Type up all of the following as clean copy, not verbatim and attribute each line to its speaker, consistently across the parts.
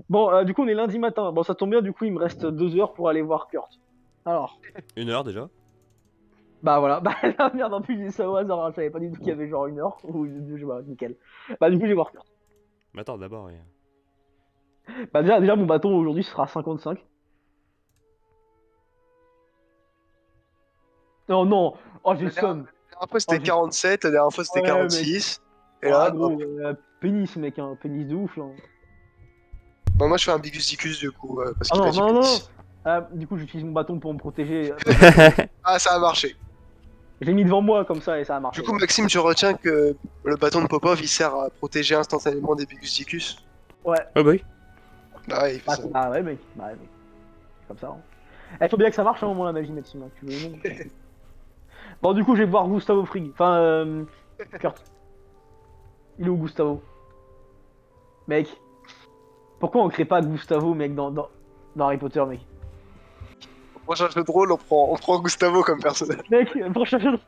Speaker 1: Bon, du coup, on est lundi matin. Bon, ça tombe bien, du coup, il me reste 2 heures pour aller voir Kurt. Alors,
Speaker 2: 1 heure déjà?
Speaker 1: bah voilà. Bah la merde, en plus, j'ai dit ça au hasard. Hein. Je savais pas du tout qu'il y avait genre 1 heure. Ou deux, je sais pas, nickel. Bah, du coup, je vais voir Kurt.
Speaker 2: Mais attends, d'abord,
Speaker 1: Bah, déjà mon bâton aujourd'hui sera 55. Non, non. Oh, j'ai le
Speaker 3: La dernière,
Speaker 1: seum.
Speaker 3: la dernière fois
Speaker 1: Oh,
Speaker 3: c'était
Speaker 1: j'ai.
Speaker 3: 47, la dernière fois c'était
Speaker 1: Ouais, mec.
Speaker 3: 46. Et
Speaker 1: Ouais,
Speaker 3: là, hop.
Speaker 1: gros, pénis, mec. Hein. Pénis de ouf, là.
Speaker 3: Bah, moi je fais un Bigus Dicus du coup, parce
Speaker 1: Ah
Speaker 3: qu'il a
Speaker 1: non,
Speaker 3: du
Speaker 1: non, non, non.
Speaker 3: pénis.
Speaker 1: Du coup, j'utilise mon bâton pour me protéger. Parce qu'en fait,
Speaker 3: Ah, ça a marché.
Speaker 1: j'ai mis devant moi comme ça et ça a
Speaker 3: Du
Speaker 1: marché.
Speaker 3: coup,
Speaker 1: Voilà.
Speaker 3: Maxime, tu retiens que le bâton de Popov il sert à protéger instantanément des Bigus Dicus?
Speaker 1: Ouais.
Speaker 2: Oh bah oui.
Speaker 3: Bah ouais, il fait
Speaker 1: Bah,
Speaker 3: ça.
Speaker 1: bah ouais, mec. Bah ouais, mec. C'est comme ça. Hein. Eh, faut bien que ça marche à un moment la magie, Maxime. Hein, tu veux ou non. Bon, du coup, je vais voir Gustavo Fring. Enfin, Kurt. Il est où Gustavo? Mec, pourquoi on crée pas Gustavo, mec, dans Harry Potter, mec?
Speaker 3: Au prochain jeu de rôle, on prend Gustavo comme personnage.
Speaker 1: Mec, pour chercher le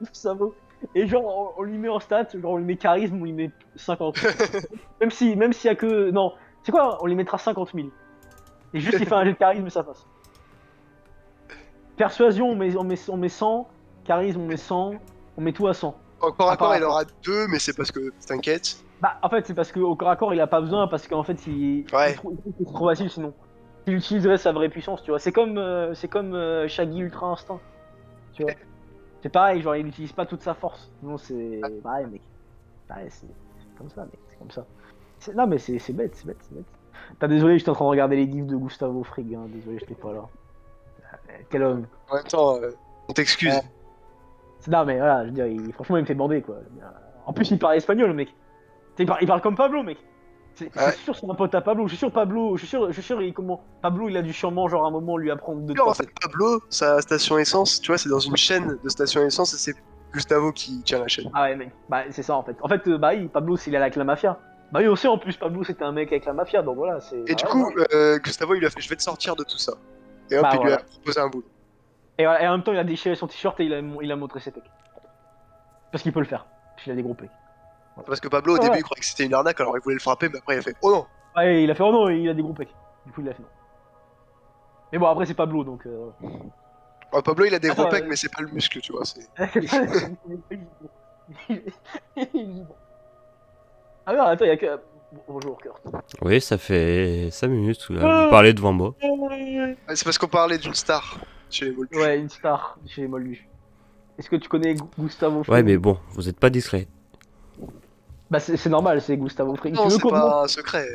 Speaker 1: Gustavo. Et genre, on lui met en stats, genre, on lui met charisme, on lui met 50. Même s'il y a que. Non, c'est quoi? On lui mettra 50 000. Et juste, il fait un jet de charisme et ça passe. Persuasion, on met 100. Charisme, on met 100. On met tout à 100.
Speaker 3: Encore
Speaker 1: À
Speaker 3: à
Speaker 1: part
Speaker 3: corps,
Speaker 1: la
Speaker 3: il aura
Speaker 1: force.
Speaker 3: 2, mais c'est parce que t'inquiète.
Speaker 1: Bah, en fait, c'est parce qu'au corps à corps, il a pas besoin, parce qu'en fait, il
Speaker 3: Ouais.
Speaker 1: trouve que c'est trop facile sinon. Il utiliserait sa vraie puissance, tu vois. C'est comme Shaggy Ultra Instinct, tu vois. C'est pareil, genre, il utilise pas toute sa force. Sinon, c'est pareil, mec. Pareil, c'est comme ça, mec. C'est comme ça. Non, mais c'est bête, c'est bête, c'est bête. T'as désolé, j'étais en train de regarder les gifs de Gustavo Fring, hein. Désolé, j'étais pas là. Quel homme.
Speaker 3: En même temps, on
Speaker 1: Ouais.
Speaker 3: t'excuse.
Speaker 1: Non, mais voilà, je veux dire, franchement, il me fait bander, quoi. En plus, il parle espagnol, mec. Il parle comme Pablo, mec. C'est
Speaker 3: Ouais.
Speaker 1: sûr, c'est un pote à Pablo. Je suis sûr, Pablo. Je suis sûr, Pablo, il a dû sûrement, genre, à un moment, lui apprendre deux,
Speaker 3: En
Speaker 1: trois
Speaker 3: fait,
Speaker 1: trucs.
Speaker 3: Pablo, sa station essence, tu vois, c'est dans une chaîne de stations essence et c'est Gustavo qui tient la chaîne.
Speaker 1: Ah ouais, mec. Bah, c'est ça, en fait. En fait, bah oui, Pablo, s'il est avec la mafia. Bah oui, on sait, en plus, Pablo, c'était un mec avec la mafia. Donc voilà, c'est.
Speaker 3: Et
Speaker 1: Bah
Speaker 3: du
Speaker 1: ouais,
Speaker 3: coup,
Speaker 1: voilà.
Speaker 3: Gustavo, il lui a fait, je vais te sortir de tout ça. Et hop,
Speaker 1: Bah
Speaker 3: il lui a
Speaker 1: voilà.
Speaker 3: proposé un boulot.
Speaker 1: Et, voilà. Et en même temps, il a déchiré son t-shirt et il a montré ses pecs. Parce qu'il peut le faire. Parce qu'il a des gros pecs. Voilà.
Speaker 3: Parce que Pablo, au
Speaker 1: Ouais,
Speaker 3: début,
Speaker 1: ouais.
Speaker 3: il croyait que c'était une arnaque, alors il voulait le frapper, mais après, il a fait, oh non!
Speaker 1: Ouais, il a fait, oh non, il a des gros pecs. Du coup, il a fait non. Mais bon, après, c'est Pablo, donc.
Speaker 3: Oh, Pablo, il a des gros
Speaker 1: Attends,
Speaker 3: pecs, mais c'est pas le muscle, tu vois. C'est...
Speaker 1: c'est pas. Ah non, attends, il y a que. Bonjour, Kurt.
Speaker 2: Oui, ça fait 5 minutes là, vous parlez devant moi.
Speaker 3: Ah, c'est parce qu'on parlait d'une star chez les Moldus.
Speaker 1: Ouais, une star chez les Moldus. Est-ce que tu connais Gustavo
Speaker 2: Ouais, mais
Speaker 1: Fring?
Speaker 2: bon, vous êtes pas discret.
Speaker 1: Bah, c'est normal, c'est Gustavo Fring. Tu
Speaker 3: Non,
Speaker 1: veux
Speaker 3: c'est
Speaker 1: qu'on te montre?
Speaker 3: pas un secret.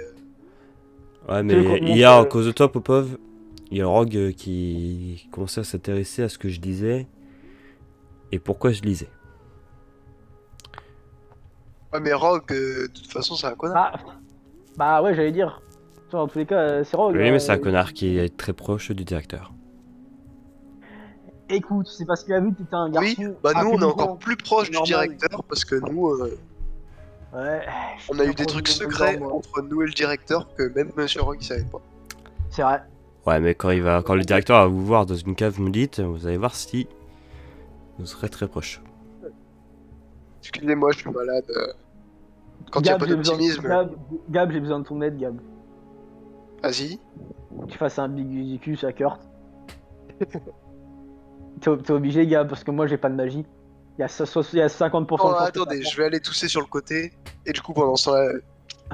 Speaker 2: Ouais,
Speaker 1: Tu veux qu'on
Speaker 2: mais
Speaker 1: te montre?
Speaker 2: hier, à cause de toi, Popov, il y a Rogue qui commençait à s'intéresser à ce que je disais et pourquoi je lisais.
Speaker 3: Ouais, mais Rogue, de toute façon, c'est un connard.
Speaker 1: Ah, bah ouais, j'allais dire. Genre, dans tous les cas, c'est Rogue.
Speaker 2: Oui, mais
Speaker 1: Hein.
Speaker 2: c'est un connard qui est très proche du directeur.
Speaker 1: Écoute, c'est parce qu'il a vu que t'étais un
Speaker 3: Oui,
Speaker 1: garçon
Speaker 3: bah nous, on est encore
Speaker 1: intelligent.
Speaker 3: plus proche
Speaker 1: C'est
Speaker 3: du
Speaker 1: normal.
Speaker 3: directeur parce que nous,
Speaker 1: Ouais, je suis
Speaker 3: on a
Speaker 1: bien
Speaker 3: eu des
Speaker 1: proche du
Speaker 3: trucs
Speaker 1: Dumbledore,
Speaker 3: secrets
Speaker 1: moi.
Speaker 3: entre nous et le directeur que même Monsieur Rogue, il savait pas.
Speaker 1: C'est vrai.
Speaker 2: Ouais, mais quand le directeur va vous voir dans une cave, vous me dites, vous allez voir si vous serez très proche.
Speaker 3: Excusez-moi, je suis malade. Quand il n'y a
Speaker 1: Gab,
Speaker 3: pas
Speaker 1: j'ai besoin.
Speaker 3: d'optimisme,
Speaker 1: Gab, j'ai besoin de ton aide, Gab.
Speaker 3: vas-y.
Speaker 1: Que tu fasses un Big Udicus à Kurt. T'es obligé, Gab, parce que moi, j'ai pas de magie. Il y a 50%
Speaker 3: Non,
Speaker 1: de chance que ça
Speaker 3: attendez, je
Speaker 1: passe.
Speaker 3: vais aller tousser sur le côté. Et du coup, pendant ce temps-là, c'est une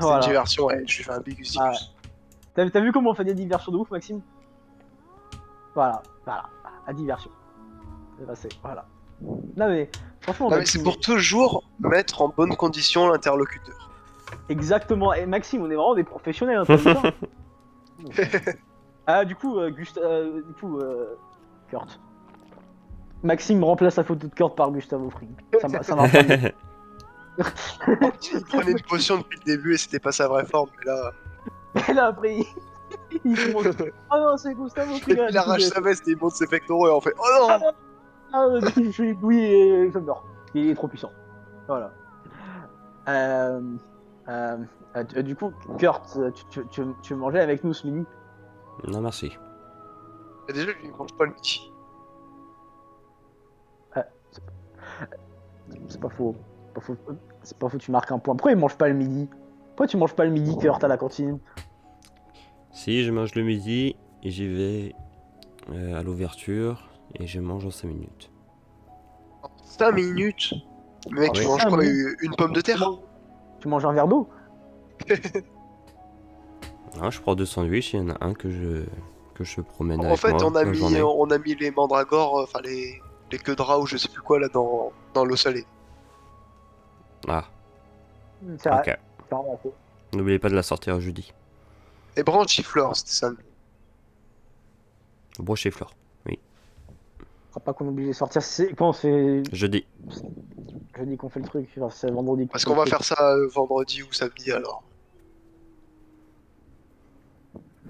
Speaker 1: Voilà.
Speaker 3: diversion. Ouais, je lui fais un Bigus
Speaker 1: Bah,
Speaker 3: Dicus.
Speaker 1: t'as vu comment on fait des diversions de ouf, Maxime? Voilà. Voilà. La diversion. C'est passé. Voilà. Non, mais franchement,
Speaker 3: Non, mais c'est
Speaker 1: Maxime,
Speaker 3: pour toujours mettre en bonne condition l'interlocuteur.
Speaker 1: exactement. Et Maxime, on est vraiment des professionnels, hein, t'as vu ça? Ah, du coup, Kurt. Maxime remplace la photo de Kurt par Gustavo Fring. Ça marche pas mieux.
Speaker 3: Il prenait une potion depuis le début et c'était pas sa vraie forme, mais là.
Speaker 1: Et là, après, il te montre. Oh non, c'est Gustavo
Speaker 3: Et
Speaker 1: Fring.
Speaker 3: puis
Speaker 1: Ah,
Speaker 3: il
Speaker 1: du coup,
Speaker 3: arrache sa veste et il monte ses pectoraux et on fait oh non!
Speaker 1: du coup, je suis oui et je meurs. Il est trop puissant. Voilà. Euh, euh, du coup, Kurt, tu veux manger avec nous ce midi?
Speaker 2: Non, merci.
Speaker 3: Et déjà, lui, il mange pas le midi.
Speaker 1: Euh, c'est pas faux. C'est pas faux. C'est pas faux, tu marques un point. Pourquoi il mange pas le midi? Pourquoi tu manges pas le midi, Kurt, à la cantine?
Speaker 2: Si, je mange le midi et j'y vais à l'ouverture et je mange en 5 minutes.
Speaker 3: 5 minutes. Mec,
Speaker 1: Oh,
Speaker 3: tu
Speaker 2: Ouais.
Speaker 3: manges
Speaker 1: cinq
Speaker 3: quoi?
Speaker 1: minutes.
Speaker 3: Une pomme de
Speaker 1: Tu
Speaker 3: terre?
Speaker 1: manges- Tu manges un verre d'eau?
Speaker 2: Ah, je prends 2 sandwichs, il y en a un que je promène
Speaker 3: En
Speaker 2: avec
Speaker 3: fait,
Speaker 2: moi la journée.
Speaker 3: on a mis les mandragores, enfin les queues de rat ou je sais plus quoi là dans l'eau salée.
Speaker 2: Ah,
Speaker 1: C'est vrai.
Speaker 2: ok.
Speaker 1: C'est vraiment faux.
Speaker 2: N'oubliez pas de la sortir jeudi.
Speaker 3: Et branchiflore, c'était ça.
Speaker 2: Broche et fleurs.
Speaker 1: Faudra pas qu'on oublie de sortir. C'est quand c'est
Speaker 2: Jeudi.
Speaker 1: jeudi qu'on fait le truc. Enfin, c'est vendredi qu'on
Speaker 3: Parce
Speaker 1: fait
Speaker 3: qu'on
Speaker 1: le
Speaker 3: va
Speaker 1: truc.
Speaker 3: faire ça vendredi ou samedi alors.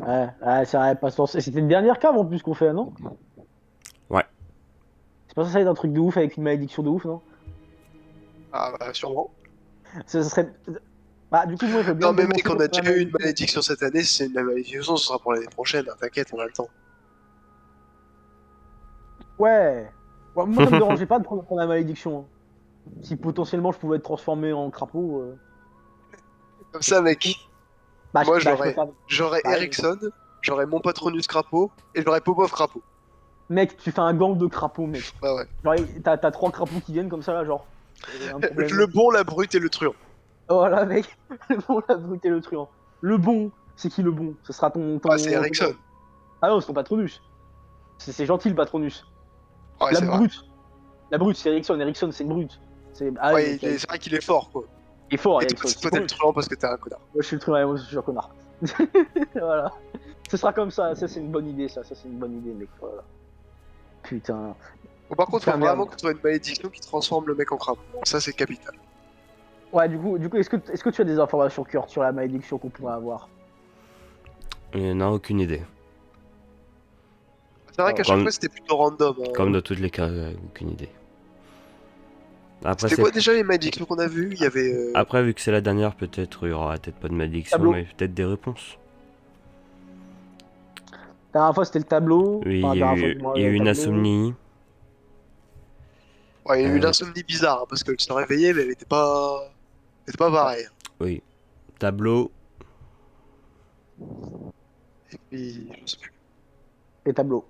Speaker 1: Ouais, c'est vrai, pas censé. C'était une dernière cave en plus qu'on fait, non?
Speaker 2: Ouais.
Speaker 1: C'est pas censé être un truc de ouf avec une malédiction de ouf, non?
Speaker 3: Ah bah sûrement.
Speaker 1: Ça serait. Bah, du coup, moi, je veux bien
Speaker 3: Non mais mec,
Speaker 1: commencer
Speaker 3: on a
Speaker 1: la
Speaker 3: déjà eu une
Speaker 1: malédiction.
Speaker 3: malédiction cette année, si c'est une malédiction, ce sera pour l'année prochaine, hein, t'inquiète, on a le temps.
Speaker 1: Ouais. Ouais, moi, ça me dérangeait pas de prendre la malédiction, hein. Si potentiellement je pouvais être transformé en crapaud.
Speaker 3: Comme ça mec,
Speaker 1: Bah,
Speaker 3: moi
Speaker 1: je peux faire.
Speaker 3: j'aurais
Speaker 1: Bah,
Speaker 3: Ericsson, j'aurais mon Patronus Crapaud, et j'aurais Popov Crapaud.
Speaker 1: mec, tu fais un gang de crapauds, mec.
Speaker 3: Bah ouais.
Speaker 1: Genre, t'as 3 crapauds qui viennent comme ça, là, genre. Un problème.
Speaker 3: Le bon, la brute et le truand.
Speaker 1: Voilà, mec. Le bon, la brute et le truand. Le bon, c'est qui le bon? Ce sera
Speaker 3: Ah c'est Ericsson.
Speaker 1: Ah non, c'est ton Patronus. C'est gentil le Patronus.
Speaker 3: Ouais
Speaker 1: La
Speaker 3: c'est vrai.
Speaker 1: brute. La brute, c'est Ericsson. Ericsson, c'est une brute. Ah,
Speaker 3: Ouais,
Speaker 1: mec,
Speaker 3: c'est vrai qu'il est fort quoi.
Speaker 1: il est fort,
Speaker 3: Et
Speaker 1: Ericsson.
Speaker 3: toi t'es le truand parce que t'es un connard.
Speaker 1: Moi, je suis le truand, moi, je suis un connard. Voilà. Ce sera comme ça. Ça, c'est une bonne idée, ça. Ça, c'est une bonne idée, mec. Voilà. Putain.
Speaker 3: Bon, par contre, faut
Speaker 1: Putain, merde.
Speaker 3: vraiment que ce soit une malédiction qui transforme le mec en crapaud. Ça c'est capital.
Speaker 1: Ouais, du coup, est-ce que tu as des informations, Kurt, sur la malédiction qu'on pourrait avoir?
Speaker 2: Il n'en a aucune idée.
Speaker 3: C'est vrai qu'à chaque
Speaker 2: Comme-
Speaker 3: fois c'était plutôt random. Hein.
Speaker 2: Comme dans tous les cas, aucune idée. Après,
Speaker 3: C'était quoi déjà les malédictions qu'on a vues? Il y avait.
Speaker 2: Après, vu que c'est la dernière, peut-être il y aura peut-être pas de malédiction,
Speaker 1: Tableau.
Speaker 2: mais peut-être des réponses.
Speaker 1: La dernière fois, c'était le tableau.
Speaker 2: Oui,
Speaker 1: Enfin,
Speaker 2: il y
Speaker 1: la
Speaker 2: a
Speaker 1: dernière fois,
Speaker 2: eu,
Speaker 1: dis-moi,
Speaker 2: il y a eu
Speaker 1: le
Speaker 2: une
Speaker 1: tableau.
Speaker 2: insomnie.
Speaker 3: Ouais, il y a eu une
Speaker 2: Euh.
Speaker 3: insomnie bizarre hein, parce qu'elle se réveillait mais elle était pas. Elle était pas pareille.
Speaker 2: Oui. Tableau.
Speaker 3: Et puis. Je sais plus.
Speaker 1: Et tableau.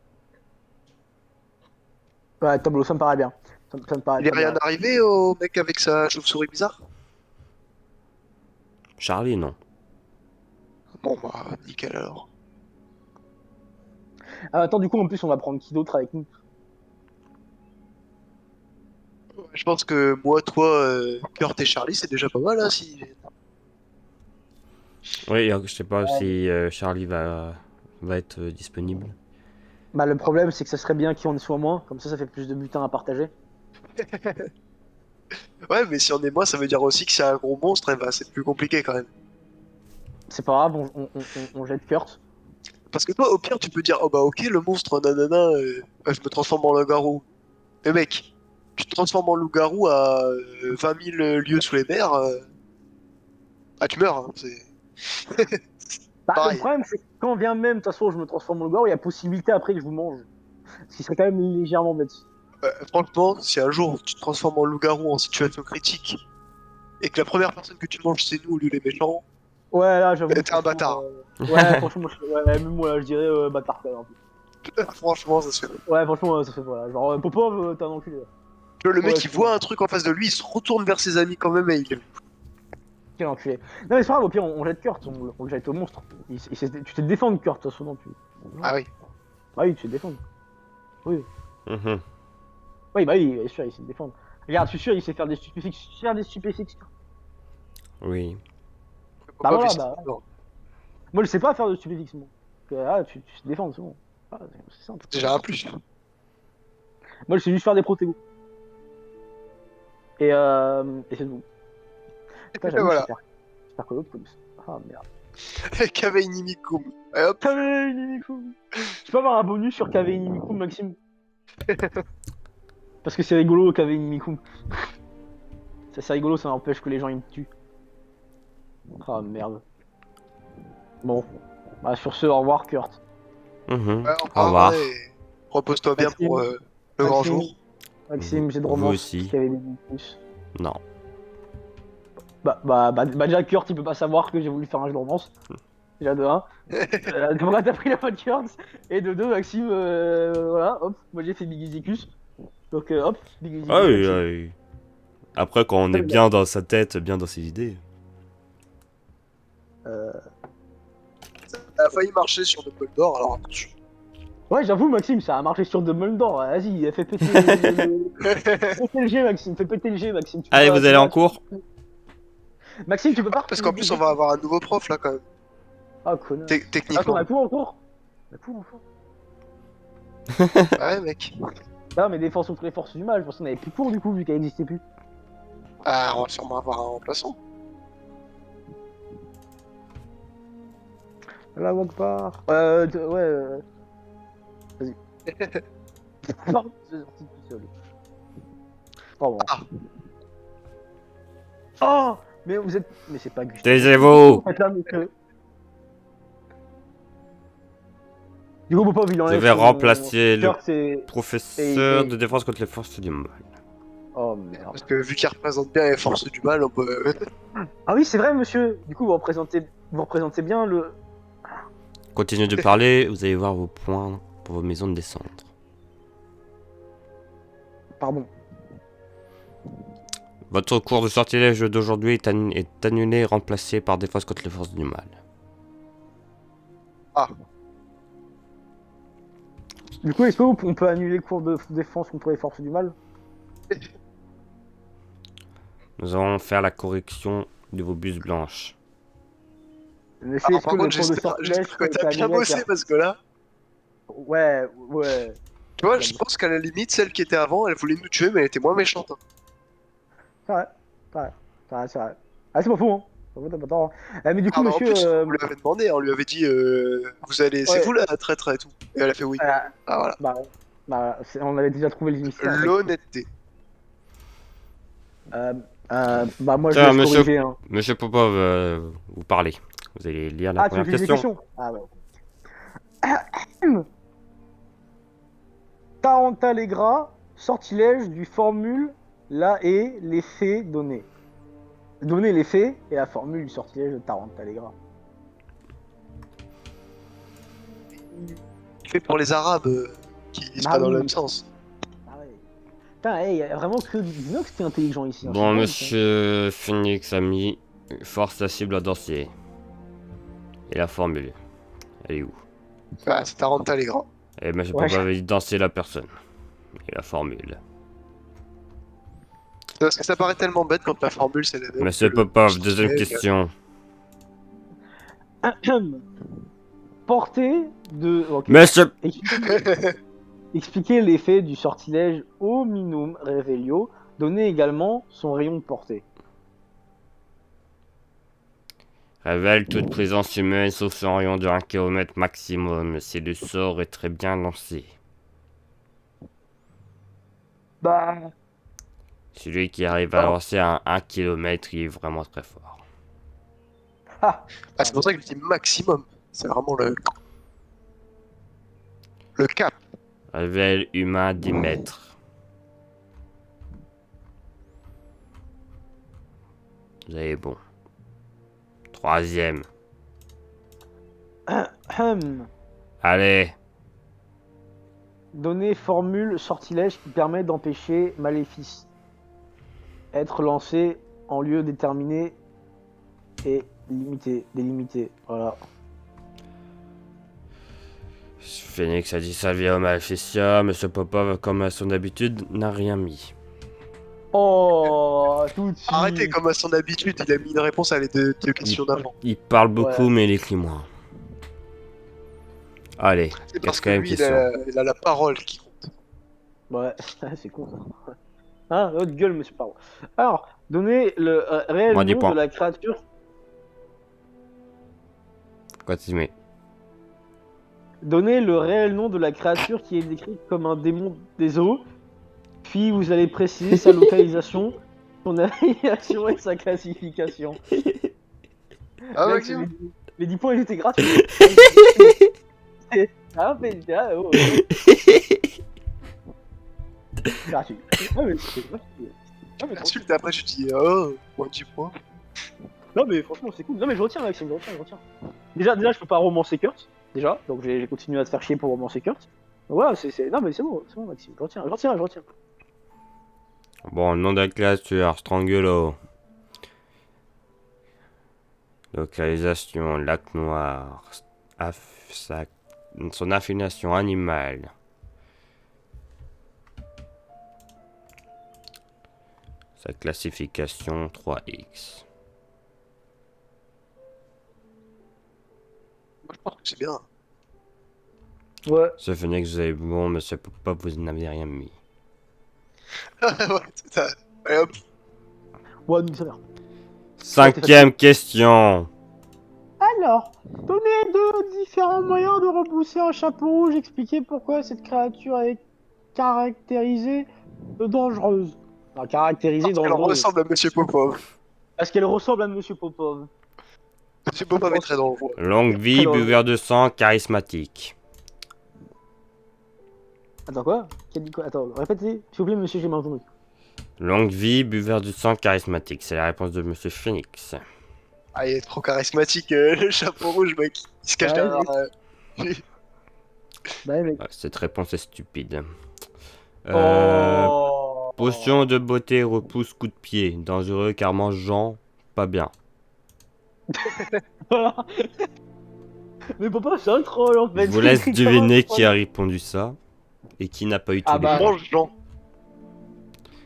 Speaker 1: Ouais, tableau, ça me paraît bien. Ça me paraît
Speaker 3: Il est
Speaker 1: très
Speaker 3: rien
Speaker 1: bien.
Speaker 3: arrivé au mec avec sa chauve-souris bizarre?
Speaker 2: Charlie, non.
Speaker 3: Bon bah nickel alors.
Speaker 1: Attends, du coup, en plus, on va prendre qui d'autre avec nous?
Speaker 3: Ouais, je pense que moi, toi, Kurt et Charlie, c'est déjà pas mal hein, si.
Speaker 2: Oui, je sais pas si Charlie va être disponible.
Speaker 1: Bah, le problème, c'est que ça serait bien qu'il en soit moins. Comme ça fait plus de butin à partager.
Speaker 3: Ouais, mais si on est moins, ça veut dire aussi que c'est un gros monstre, et bah c'est plus compliqué quand même.
Speaker 1: C'est pas grave, on jette Kurt.
Speaker 3: Parce que toi, au pire, tu peux dire, oh bah ok, le monstre, nanana, je me transforme en loup-garou. Mais mec, tu te transformes en loup-garou à 20 000 lieues sous les mers, ah tu meurs, hein, c'est
Speaker 1: Bah, le
Speaker 3: pareil.
Speaker 1: problème, c'est que quand vient même, de toute façon, je me transforme en loup-garou, il y a possibilité après que je vous mange. Ce qui serait quand même légèrement bête.
Speaker 3: Franchement, si un jour tu te transformes en loup-garou en situation critique, et que la première personne que tu manges c'est nous au lieu des méchants,
Speaker 1: Ouais, là, j'avoue.
Speaker 3: t'es un
Speaker 1: franchement,
Speaker 3: bâtard.
Speaker 1: Ouais, franchement, ouais, même moi, je dirais bâtard quand même. Un peu.
Speaker 3: Franchement, ça se fait.
Speaker 1: Ouais, franchement, ça fait voilà. Genre, Popov, t'es un enculé.
Speaker 3: Tu vois, le mec,
Speaker 1: Ouais,
Speaker 3: il voit un truc en face de lui, il se retourne vers ses amis quand même et il.
Speaker 1: Quel enculé. Non, mais c'est pas grave, au pire, on jette Kurt, on le jette au monstre. Tu sais te défendre, Kurt, de toute façon, non, tu.
Speaker 3: Ah oui.
Speaker 1: Bah oui, tu sais te défendre. Oui.
Speaker 2: Mhm.
Speaker 1: Oui, bah oui, bien sûr, il sait se défendre. Regarde, je suis sûr, il sait faire des stupéfix. Faire des stupéfix.
Speaker 2: Oui.
Speaker 1: Bah
Speaker 3: Pas
Speaker 1: voilà,
Speaker 3: plus.
Speaker 1: bah.
Speaker 3: Non.
Speaker 1: Moi, je sais pas faire de stupéfix, moi. Ah, tu sais te défendre, c'est bon. Ah, c'est simple.
Speaker 3: Déjà un plus.
Speaker 1: Moi, je sais juste faire des protégos. Et c'est tout. Putain, j'avoue,
Speaker 3: Voilà.
Speaker 1: j'espère que l'autre plus. Ah merde.
Speaker 3: Cave Inimicum. Et hop.
Speaker 1: KV Inimicum. Tu peux avoir un bonus sur KV Inimicum, Maxime? Parce que c'est rigolo, KV Inimicum. C'est rigolo, ça empêche que les gens ils me tuent. Ah merde. Bon. Bah, sur ce, au revoir, Kurt.
Speaker 2: Mhm.
Speaker 3: Ouais,
Speaker 2: Au revoir.
Speaker 3: et repose-toi bien
Speaker 1: Maxime.
Speaker 3: pour le grand
Speaker 1: Maxime.
Speaker 3: jour.
Speaker 1: Maxime, j'ai de
Speaker 2: Vous
Speaker 1: romance.
Speaker 2: aussi.
Speaker 1: KV Inimicum.
Speaker 2: Non.
Speaker 1: Bah, déjà, Kurt, il peut pas savoir que j'ai voulu faire un jeu de romance. Déjà de 1. Pourquoi t'as pris la bonne carte? Et de 2, Maxime, voilà, hop, moi j'ai fait Bigizicus. Donc hop, Bigizicus.
Speaker 2: Ah oui,
Speaker 1: Maxime.
Speaker 2: oui. Après, quand on est bien dans sa tête, bien dans ses idées.
Speaker 3: Ça a failli marcher sur Dumbledore, alors attention.
Speaker 1: Ouais, j'avoue, Maxime, ça a marché sur Dumbledore. Vas-y, fais péter le G, Maxime. Fais péter le G, Maxime. Tu peux
Speaker 2: Allez,
Speaker 1: pas-
Speaker 2: vous allez en cours?
Speaker 1: Maxime, tu peux pas.
Speaker 3: Parce qu'en plus, on va avoir un nouveau prof là quand même.
Speaker 1: Ah, connard. Attends, on
Speaker 3: Techniquement.
Speaker 1: a cours en cours. On a cours en cours.
Speaker 3: Ouais, mec.
Speaker 1: Non, mais défense contre les forces du mal. Je pense qu'on avait plus cours du coup, vu qu'elle n'existait plus.
Speaker 3: Ah, on va sûrement avoir un remplaçant.
Speaker 1: La manque pas. Ouais. Vas-y. Pardon, c'est sorti tout seul. Pardon.
Speaker 3: Ah.
Speaker 1: Oh, mais vous êtes. Mais c'est pas Gustave.
Speaker 2: Taisez-vous!
Speaker 1: Faites là, monsieur. Du coup, Popov, il
Speaker 2: Vous
Speaker 1: enlève
Speaker 2: avez
Speaker 1: son-
Speaker 2: remplacé le
Speaker 1: Cœur, c'est-
Speaker 2: professeur
Speaker 1: et-
Speaker 2: de défense contre les forces du mal.
Speaker 1: Oh merde.
Speaker 3: Parce que vu qu'il représente bien les forces du mal, on peut.
Speaker 1: Ah oui, c'est vrai, monsieur. Du coup, vous représentez bien le.
Speaker 2: Continuez de parler, vous allez voir vos points pour vos maisons de descendre.
Speaker 1: Pardon.
Speaker 2: Votre cours de sortilège d'aujourd'hui est annulé et remplacé par défense contre les forces du mal.
Speaker 3: Ah.
Speaker 1: Du coup, est-ce qu'on peut annuler le cours de défense contre les forces du mal?
Speaker 2: Nous allons faire la correction de vos buses blanches.
Speaker 1: Mais
Speaker 3: Alors,
Speaker 1: est-ce
Speaker 3: par
Speaker 1: que le
Speaker 3: contre,
Speaker 1: cours de
Speaker 3: j'espère
Speaker 1: sortilège
Speaker 3: que t'as bien
Speaker 1: annulé,
Speaker 3: bossé
Speaker 1: car-
Speaker 3: parce que là,
Speaker 1: Ouais.
Speaker 3: tu vois, je pense qu'à la limite, celle qui était avant, elle voulait nous tuer, mais elle était moins méchante. Hein.
Speaker 1: C'est vrai. Ah, c'est pas faux, hein. T'as pas tort, hein. Mais du coup,
Speaker 3: Ah, bah,
Speaker 1: monsieur.
Speaker 3: en plus, on lui avait demandé, on lui avait dit, vous allez, c'est
Speaker 1: Ouais.
Speaker 3: vous là, traître et tout. Et elle a fait oui. Ah voilà.
Speaker 1: On avait déjà trouvé les mystères. En fait.
Speaker 3: L'honnêteté.
Speaker 1: Moi, je
Speaker 2: Tiens,
Speaker 1: laisse
Speaker 2: monsieur-
Speaker 1: corriger, hein.
Speaker 2: Monsieur Popov, vous parlez. Vous allez lire la
Speaker 1: Ah, tu veux
Speaker 2: première
Speaker 1: que je dise des
Speaker 2: question.
Speaker 1: questions? Ah ouais. Tarantalegra, sortilège du formule, la et les faits donnés. Donner les faits et la formule du sortilège de Tarantalegra.
Speaker 3: Fait pour les Arabes qui lisent
Speaker 1: Bah
Speaker 3: pas dans
Speaker 1: oui.
Speaker 3: le même sens.
Speaker 1: Ah ouais. Putain, y a vraiment que Dinox qui est intelligent ici. Hein,
Speaker 2: Bon,
Speaker 1: c'est dingue,
Speaker 2: monsieur Phoenix a mis force la cible à danser. Et la formule. Elle est où?
Speaker 3: Ah, c'est Taranta les grands.
Speaker 2: Et monsieur
Speaker 1: Ouais.
Speaker 2: Popov avait dit danser la personne. Et la formule.
Speaker 3: Parce que ça paraît tellement bête quand la formule c'est la même.
Speaker 2: Monsieur
Speaker 3: que le-
Speaker 2: Popov, deuxième question.
Speaker 1: ça. Portée de. Ok.
Speaker 2: Monsieur...
Speaker 1: Expliquer l'effet du sortilège Hominum Revelio. Donner également son rayon de portée.
Speaker 2: Révèle toute présence humaine sauf son rayon de 1 km maximum si le sort est très bien lancé.
Speaker 1: Bah.
Speaker 2: Celui qui arrive à lancer à 1 km, il est vraiment très fort.
Speaker 1: Ah.
Speaker 3: Ah, c'est pour ça que je dis maximum. C'est vraiment le cap.
Speaker 2: Révèle humain 10 mètres. Vous avez bon. Troisième. Allez.
Speaker 1: Donner formule sortilège qui permet d'empêcher maléfice. Être lancé en lieu déterminé et délimité. Voilà.
Speaker 2: Phoenix a dit Salvia Maleficia. Monsieur Popov, comme à son habitude, n'a rien mis.
Speaker 1: Oh, tout de suite.
Speaker 3: Arrêtez, comme à son habitude, il a mis une réponse à les deux questions d'avant.
Speaker 2: Il parle beaucoup,
Speaker 1: Ouais.
Speaker 2: mais il écrit moins. Allez,
Speaker 3: C'est parce que
Speaker 2: quatrième
Speaker 3: lui,
Speaker 2: question.
Speaker 3: il a la parole qui compte.
Speaker 1: Ouais, c'est con ça. Hein, votre gueule, monsieur Paro. Alors, donner le réel
Speaker 2: Moins 10
Speaker 1: nom
Speaker 2: points.
Speaker 1: de la créature.
Speaker 2: Continuez.
Speaker 1: Donnez le réel nom de la créature qui est décrite comme un démon des eaux. Puis vous allez préciser sa localisation, son affiliation et sa classification.
Speaker 3: Ah,
Speaker 1: Mec,
Speaker 3: Maxime
Speaker 1: les 10 points ils étaient gratuits. Ah, mais oh. Gratuit. Ah, mais c'est gratuit. Ah, mais
Speaker 3: Insulte et après tu dis oh, moins 10 points.
Speaker 1: Non mais franchement c'est cool. Non mais je retiens Maxime, je retiens. Déjà je peux pas romancer Kurt. Déjà, donc j'ai continué à te faire chier pour romancer Kurt. Donc voilà, non mais c'est bon Maxime, je retiens.
Speaker 2: Bon, nom de la créature, Strangulo. Localisation, lac noir. Son affiliation animale. Sa classification 3X.
Speaker 3: Moi, je pense que c'est bien.
Speaker 1: Ouais.
Speaker 2: Ce Phoenix, vous avez bon, monsieur Pop, vous n'avez rien mis.
Speaker 3: Ouais, tout à... Allez hop.
Speaker 1: Ouais, nous ça va.
Speaker 2: 5ème question.
Speaker 1: Alors, donnez deux différents moyens de repousser un chapeau rouge, expliquez pourquoi cette créature est caractérisée de dangereuse. Enfin, caractérisée
Speaker 3: Elle
Speaker 1: dangereuse.
Speaker 3: ressemble à Monsieur Popov.
Speaker 1: Parce qu'elle ressemble à Monsieur Popov.
Speaker 3: Monsieur Popov est très dangereux.
Speaker 2: Longue vie,
Speaker 1: Alors-
Speaker 2: buveur de sang, charismatique.
Speaker 1: Attends quoi? Quel dit quoi? Attends, répétez, s'il vous plaît monsieur, j'ai mal entendu.
Speaker 2: Longue vie, buveur de sang, charismatique. C'est la réponse de monsieur Phoenix.
Speaker 3: Ah, il est trop charismatique, le chapeau rouge, mec. Il se cache
Speaker 1: Ouais,
Speaker 3: derrière.
Speaker 1: Bah mec.
Speaker 2: Ouais, cette réponse est stupide.
Speaker 1: Oh.
Speaker 2: Potion de beauté, repousse, coup de pied. Dangereux car mangeant, pas bien.
Speaker 1: Voilà. Mais papa, c'est un troll en fait.
Speaker 2: Je vous laisse deviner qui a répondu ça et qui n'a pas eu tous
Speaker 1: Ah
Speaker 2: les
Speaker 1: bah.
Speaker 2: points.
Speaker 3: Mange, Jean.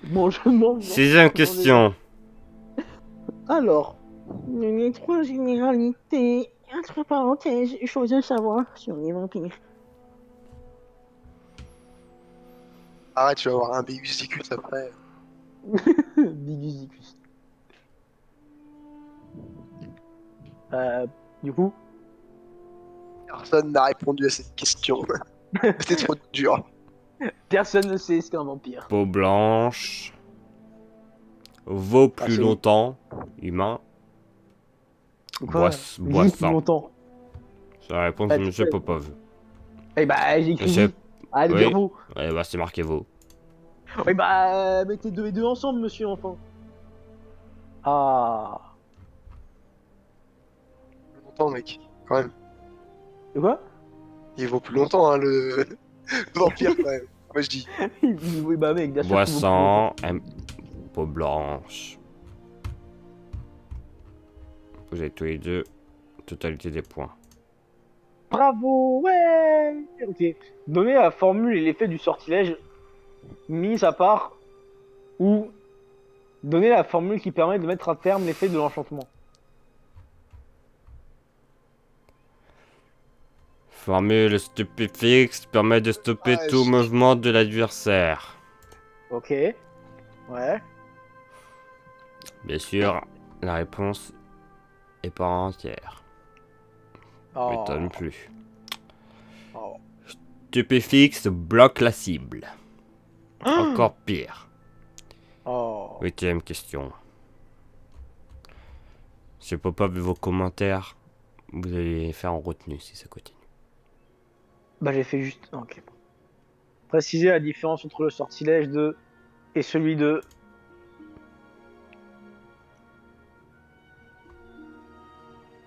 Speaker 1: Bon, je mange.
Speaker 2: 6ème question.
Speaker 1: Alors, les trois généralités, entre parenthèses, chose à savoir sur les vampires.
Speaker 3: Arrête, tu vas avoir un Bigusicus après.
Speaker 1: Bigusicus. Du coup,
Speaker 3: Personne n'a répondu à cette question. C'était trop dur.
Speaker 1: personne ne sait ce qu'est un vampire.
Speaker 2: Peau blanche. Vaut plus
Speaker 1: c'est-
Speaker 2: longtemps. Humain.
Speaker 1: Quoi Vit plus
Speaker 2: Boisson.
Speaker 1: longtemps.
Speaker 2: C'est la réponse
Speaker 1: Bah,
Speaker 2: de
Speaker 1: tu
Speaker 2: monsieur
Speaker 1: sais.
Speaker 2: Popov.
Speaker 1: Eh bah, j'ai écrit
Speaker 2: Monsieur-
Speaker 1: vit. Arrête de
Speaker 2: Oui.
Speaker 1: dire vous.
Speaker 2: Ouais, bah c'est marqué vaut.
Speaker 1: Oui, bah, mettez deux et deux ensemble, monsieur, enfin. Ah.
Speaker 3: Plus longtemps, mec. Quand même.
Speaker 1: De quoi
Speaker 3: Il vaut plus longtemps, hein, le vampire, quand même. Moi, je dis.
Speaker 1: Oui, bah, mec, bien sûr. qu'il vaut plus
Speaker 2: Boisson. Peau blanche. Vous avez tous les deux. Totalité des points.
Speaker 1: Bravo, ouais. Ok. Donner la formule et l'effet du sortilège mis à part ou donner la formule qui permet de mettre à terme l'effet de l'enchantement.
Speaker 2: Formule stupéfixe permet de stopper
Speaker 3: Ah,
Speaker 2: tout
Speaker 3: je-
Speaker 2: mouvement de l'adversaire.
Speaker 1: Ok. Ouais.
Speaker 2: Bien sûr, la réponse est pas entière.
Speaker 1: Oh.
Speaker 2: M'étonne plus.
Speaker 1: Oh.
Speaker 2: Stupéfixe bloque la cible. Encore pire.
Speaker 1: Oh.
Speaker 2: 8ème question. Je peux pas vu vos commentaires. Vous allez faire en retenue si ça continue.
Speaker 1: Bah j'ai fait juste. Ok. Préciser la différence entre le sortilège de et celui de.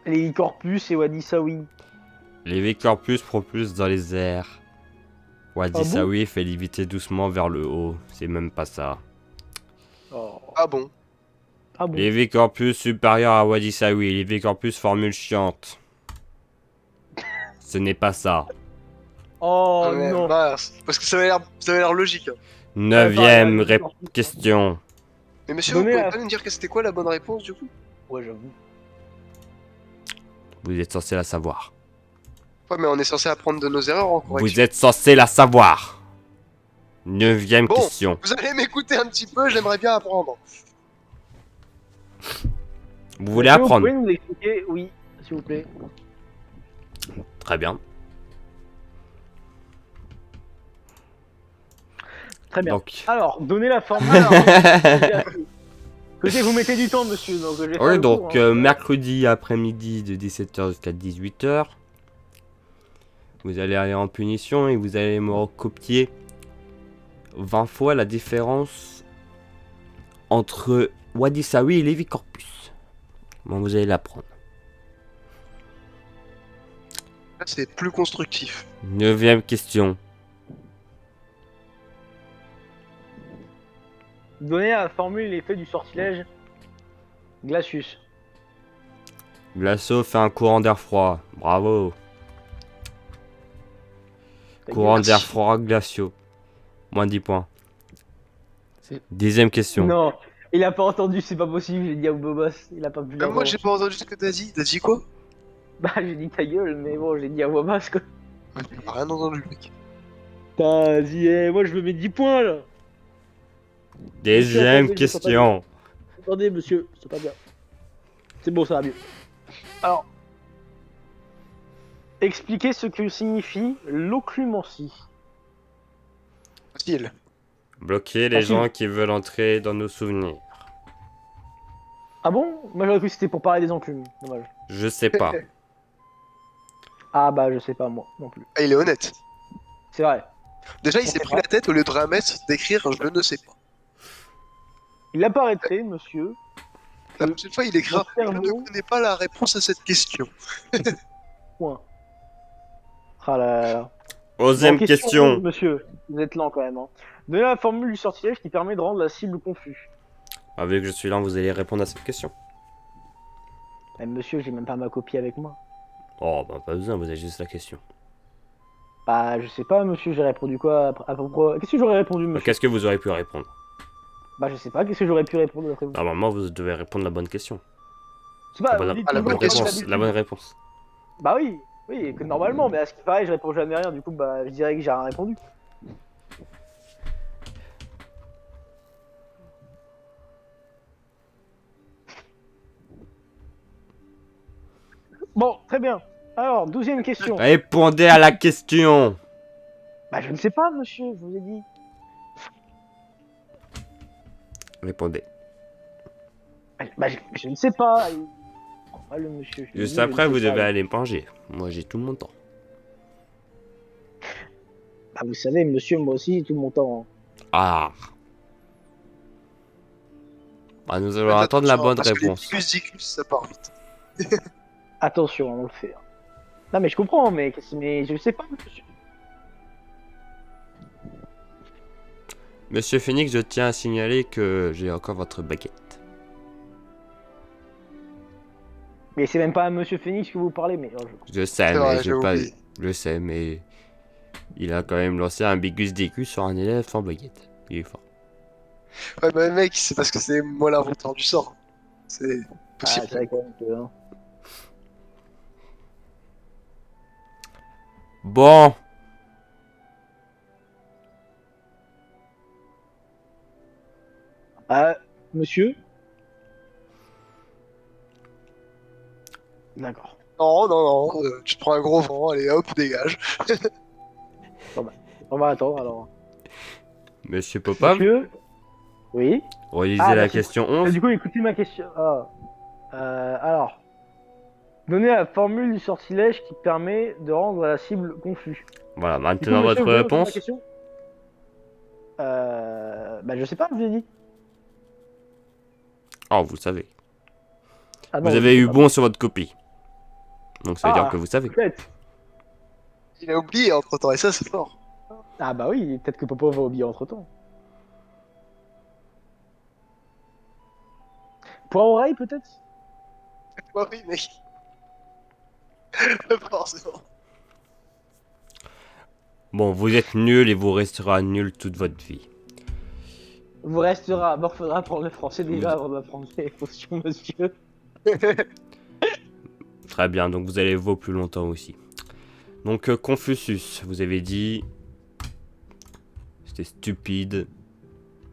Speaker 1: Les corpus et Wadi Sawi.
Speaker 2: Les corpus propulsent dans les airs. Wadi
Speaker 1: Ah bon
Speaker 2: Sawi fait léviter doucement vers le haut. C'est même pas ça.
Speaker 1: Oh.
Speaker 3: Ah bon.
Speaker 1: Ah bon.
Speaker 2: Les corpus supérieurs à Wadi Sawi. Les corpus formule chiante. Ce n'est pas ça.
Speaker 1: Oh
Speaker 3: Ah, mais
Speaker 1: non.
Speaker 3: mince. Parce que ça avait l'air logique. Hein.
Speaker 2: 9ème
Speaker 1: Ouais, pareil,
Speaker 2: question.
Speaker 3: Mais monsieur,
Speaker 1: Donnez
Speaker 3: vous pouvez
Speaker 1: la-
Speaker 3: pas nous dire que c'était quoi la bonne réponse, du coup?
Speaker 1: Ouais, j'avoue.
Speaker 2: Vous êtes censé la savoir.
Speaker 3: Ouais, mais on est censé apprendre de nos erreurs en correction.
Speaker 2: Vous êtes censé la savoir. 9ème
Speaker 3: Bon.
Speaker 2: question.
Speaker 3: Vous allez m'écouter un petit peu, j'aimerais bien apprendre.
Speaker 2: Vous voulez
Speaker 1: Est-ce que
Speaker 2: apprendre?
Speaker 1: Vous pouvez nous expliquer? Oui, s'il vous plaît.
Speaker 2: Très bien.
Speaker 1: Très bien.
Speaker 2: Donc,
Speaker 1: Alors, donnez la formule. Écoutez, vous mettez du temps, monsieur. Donc, je vais faire
Speaker 2: oui,
Speaker 1: le
Speaker 2: donc
Speaker 1: cours, hein.
Speaker 2: mercredi après-midi de 17h jusqu'à 18h. Vous allez aller en punition et vous allez me recopier 20 fois la différence entre Wadi Sawi et Levi Corpus. Bon, vous allez l'apprendre.
Speaker 3: Là, c'est plus constructif.
Speaker 2: 9e question.
Speaker 1: Donner à la formule l'effet du sortilège. Glacius.
Speaker 2: Glaceau fait un courant d'air froid. Bravo.
Speaker 1: Ta
Speaker 2: Courant
Speaker 1: gueule.
Speaker 2: d'air froid glaciaux. Moins 10 points.
Speaker 1: C'est-
Speaker 2: 10e question.
Speaker 1: Non, il a pas entendu, c'est pas possible, j'ai dit à Bobos, il a pas pu
Speaker 3: Même
Speaker 1: l'avoir.
Speaker 3: moi, j'ai pas entendu ce que t'as dit. T'as dit quoi?
Speaker 1: Bah, j'ai dit ta gueule, mais bon, j'ai dit à voix basse quoi.
Speaker 3: J'ai rien entendu, mec.
Speaker 1: T'as dit, moi je veux mes 10 points là.
Speaker 2: Deuxième
Speaker 1: Attendez, je
Speaker 2: question.
Speaker 1: Attendez, monsieur, c'est pas bien. C'est bon, ça va mieux. Alors, expliquez ce que signifie l'occlumencie.
Speaker 3: Facile.
Speaker 2: Bloquer les
Speaker 1: Facile.
Speaker 2: gens qui veulent entrer dans nos souvenirs.
Speaker 1: Ah bon? Moi j'aurais cru que c'était pour parler des enclumes. Dommage.
Speaker 2: Je sais pas.
Speaker 1: Ah bah, je sais pas moi non plus.
Speaker 3: Ah, il est honnête.
Speaker 1: C'est vrai.
Speaker 3: Déjà, il s'est pris la tête au lieu de remettre d'écrire je ne sais pas.
Speaker 1: Il apparaîtrait, monsieur.
Speaker 3: La prochaine fois, il écrira je
Speaker 1: Mon
Speaker 3: ne
Speaker 1: cerveau-
Speaker 3: connais pas la réponse à cette question.
Speaker 1: Point. Ah là là.
Speaker 2: 11e
Speaker 1: Bon,
Speaker 2: question.
Speaker 1: 11, monsieur, vous êtes lent quand même. Hein. Donnez la formule du sortilège qui permet de rendre la cible confuse.
Speaker 2: Avec que je suis là, vous allez répondre à cette question.
Speaker 1: Eh, monsieur, j'ai même pas ma copie avec moi.
Speaker 2: Oh, bah pas besoin, vous avez juste la question.
Speaker 1: Bah, je sais pas, monsieur, j'ai répondu quoi à propos. Qu'est-ce que j'aurais répondu, monsieur?
Speaker 2: Qu'est-ce que vous aurez pu répondre?
Speaker 1: Bah, je sais pas, qu'est-ce que j'aurais pu répondre d'après vous?
Speaker 2: Normalement, vous devez répondre la bonne question.
Speaker 1: C'est pas,
Speaker 2: La bonne,
Speaker 1: vous dites
Speaker 3: Ah, la
Speaker 1: toujours
Speaker 3: bonne
Speaker 1: comme
Speaker 3: question.
Speaker 1: d'habitude.
Speaker 2: La bonne réponse.
Speaker 1: Bah oui, oui, que normalement, mais à ce qui paraît, je réponds jamais rien, du coup, bah, je dirais que j'ai rien répondu. Bon, très bien. Alors, 12e question.
Speaker 2: Répondez à la question.
Speaker 1: Bah, je ne sais pas, monsieur, je vous ai dit.
Speaker 2: Répondez.
Speaker 1: Bah, je ne sais pas. Ah, le monsieur. je
Speaker 2: Juste
Speaker 1: dis, je
Speaker 2: après,
Speaker 1: ne
Speaker 2: vous
Speaker 1: sais pas.
Speaker 2: devez aller manger. Moi, j'ai tout mon temps.
Speaker 1: Bah, vous savez, monsieur, moi aussi, tout mon temps. Hein.
Speaker 2: Ah. Bah, nous allons attendre la bonne
Speaker 3: parce
Speaker 2: réponse.
Speaker 3: Que les dicus, ça part vite.
Speaker 1: Attention, on le fait. Hein. Non, mais je comprends, mais je ne sais pas, monsieur.
Speaker 2: Monsieur Phoenix, je tiens à signaler que j'ai encore votre baguette.
Speaker 1: Mais c'est même pas à monsieur Phoenix que vous parlez, mais. Oh,
Speaker 2: Je sais,
Speaker 3: C'est
Speaker 2: mais
Speaker 3: vrai,
Speaker 2: je
Speaker 3: j'ai
Speaker 2: vais pas.
Speaker 3: oublié.
Speaker 2: Je sais, mais. Il a quand même lancé un bigus DQ sur un élève sans baguette. Il est fort.
Speaker 3: Ouais, mais mec, c'est parce que c'est moi l'inventeur du sort. C'est
Speaker 1: Ah,
Speaker 3: possible.
Speaker 1: c'est vrai quand même que. Hein.
Speaker 2: Bon.
Speaker 1: Ah, monsieur. D'accord.
Speaker 3: Non, non, non, tu te prends un gros vent, allez hop, dégage.
Speaker 1: On va attendre alors.
Speaker 2: Monsieur Popov,
Speaker 1: Monsieur. Oui.
Speaker 2: relisez
Speaker 1: Ah,
Speaker 2: la
Speaker 1: merci.
Speaker 2: question
Speaker 1: Et
Speaker 2: 11.
Speaker 1: du coup, écoutez ma question. Ah. Alors. Donnez la formule du sortilège qui permet de rendre la cible confuse.
Speaker 2: Voilà,
Speaker 1: Du coup,
Speaker 2: maintenant
Speaker 1: monsieur,
Speaker 2: votre
Speaker 1: vous pouvez répondre à ma
Speaker 2: réponse.
Speaker 1: question Bah, je sais pas, je vous ai dit.
Speaker 2: Oh, vous savez.
Speaker 1: Ah, non,
Speaker 2: Vous
Speaker 1: je
Speaker 2: avez
Speaker 1: sais
Speaker 2: eu
Speaker 1: pas.
Speaker 2: bon sur votre copie. Donc ça veut
Speaker 1: Ah.
Speaker 2: dire que vous savez.
Speaker 1: Peut-être.
Speaker 3: Il a oublié entre temps, et ça, c'est fort.
Speaker 1: Ah, bah oui, peut-être que Popo va oublier entre temps. Pour oreille, peut-être
Speaker 3: Ouais, oui, mec. Forcément.
Speaker 2: Bon, vous êtes nul et vous resterez nul toute votre vie.
Speaker 1: Vous restera, mort faudra apprendre le français déjà avant d'apprendre les potions, monsieur.
Speaker 2: Très bien, donc vous allez vaut plus longtemps aussi. Donc Confucius, vous avez dit... C'était stupide.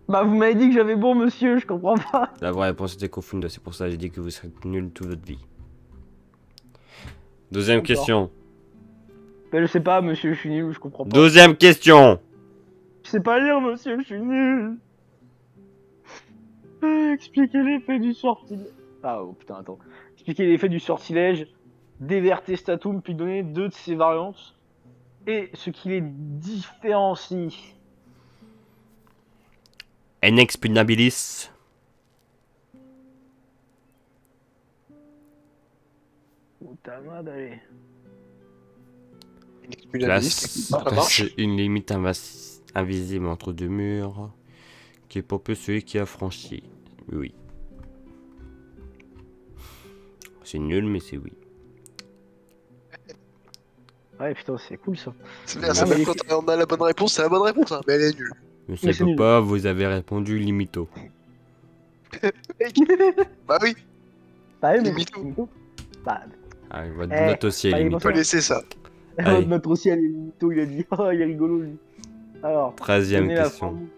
Speaker 1: Bah, vous m'avez dit que j'avais bon, monsieur, je comprends pas.
Speaker 2: La vraie réponse était Confucius, c'est pour ça que j'ai dit que vous serez nul toute votre vie. Deuxième
Speaker 1: D'accord.
Speaker 2: question.
Speaker 1: Bah, je sais pas, monsieur, je suis nul, je comprends pas.
Speaker 2: Deuxième question.
Speaker 1: Je sais pas lire, monsieur, je suis nul. Expliquez l'effet du sortilège. Ah, oh putain, attends. Expliquez l'effet du sortilège, Devertestatum, puis donner deux de ses variantes. Et ce qui les différencie.
Speaker 2: Inexpugnabilis.
Speaker 1: Puta madre.
Speaker 3: Inexpugnabiliste. Ah, ça marche.
Speaker 2: Place une limite invisible entre deux murs qui est pour peu celui qui a franchi. Oui. C'est nul, mais c'est oui.
Speaker 1: Ouais, putain, c'est cool ça.
Speaker 3: C'est bien, ça
Speaker 1: mais
Speaker 3: même
Speaker 1: les-
Speaker 3: quand on a la bonne réponse, c'est la bonne réponse, hein, mais elle est nulle.
Speaker 2: Mais
Speaker 1: Mais
Speaker 2: ça
Speaker 1: c'est
Speaker 2: peut
Speaker 1: nul.
Speaker 2: pas, vous avez répondu limito.
Speaker 3: Bah oui,
Speaker 1: Bah oui, mais
Speaker 3: Limito.
Speaker 1: Limito. Bah,
Speaker 2: Ah, votre
Speaker 1: Eh,
Speaker 2: note aussi est
Speaker 1: fallait
Speaker 2: limito.
Speaker 3: faut laisser ça.
Speaker 2: Allez.
Speaker 1: notre aussi, elle est Limito, il a dit. Oh, il est rigolo lui. Alors,
Speaker 2: 13e
Speaker 1: donnez la
Speaker 2: question.
Speaker 1: formule.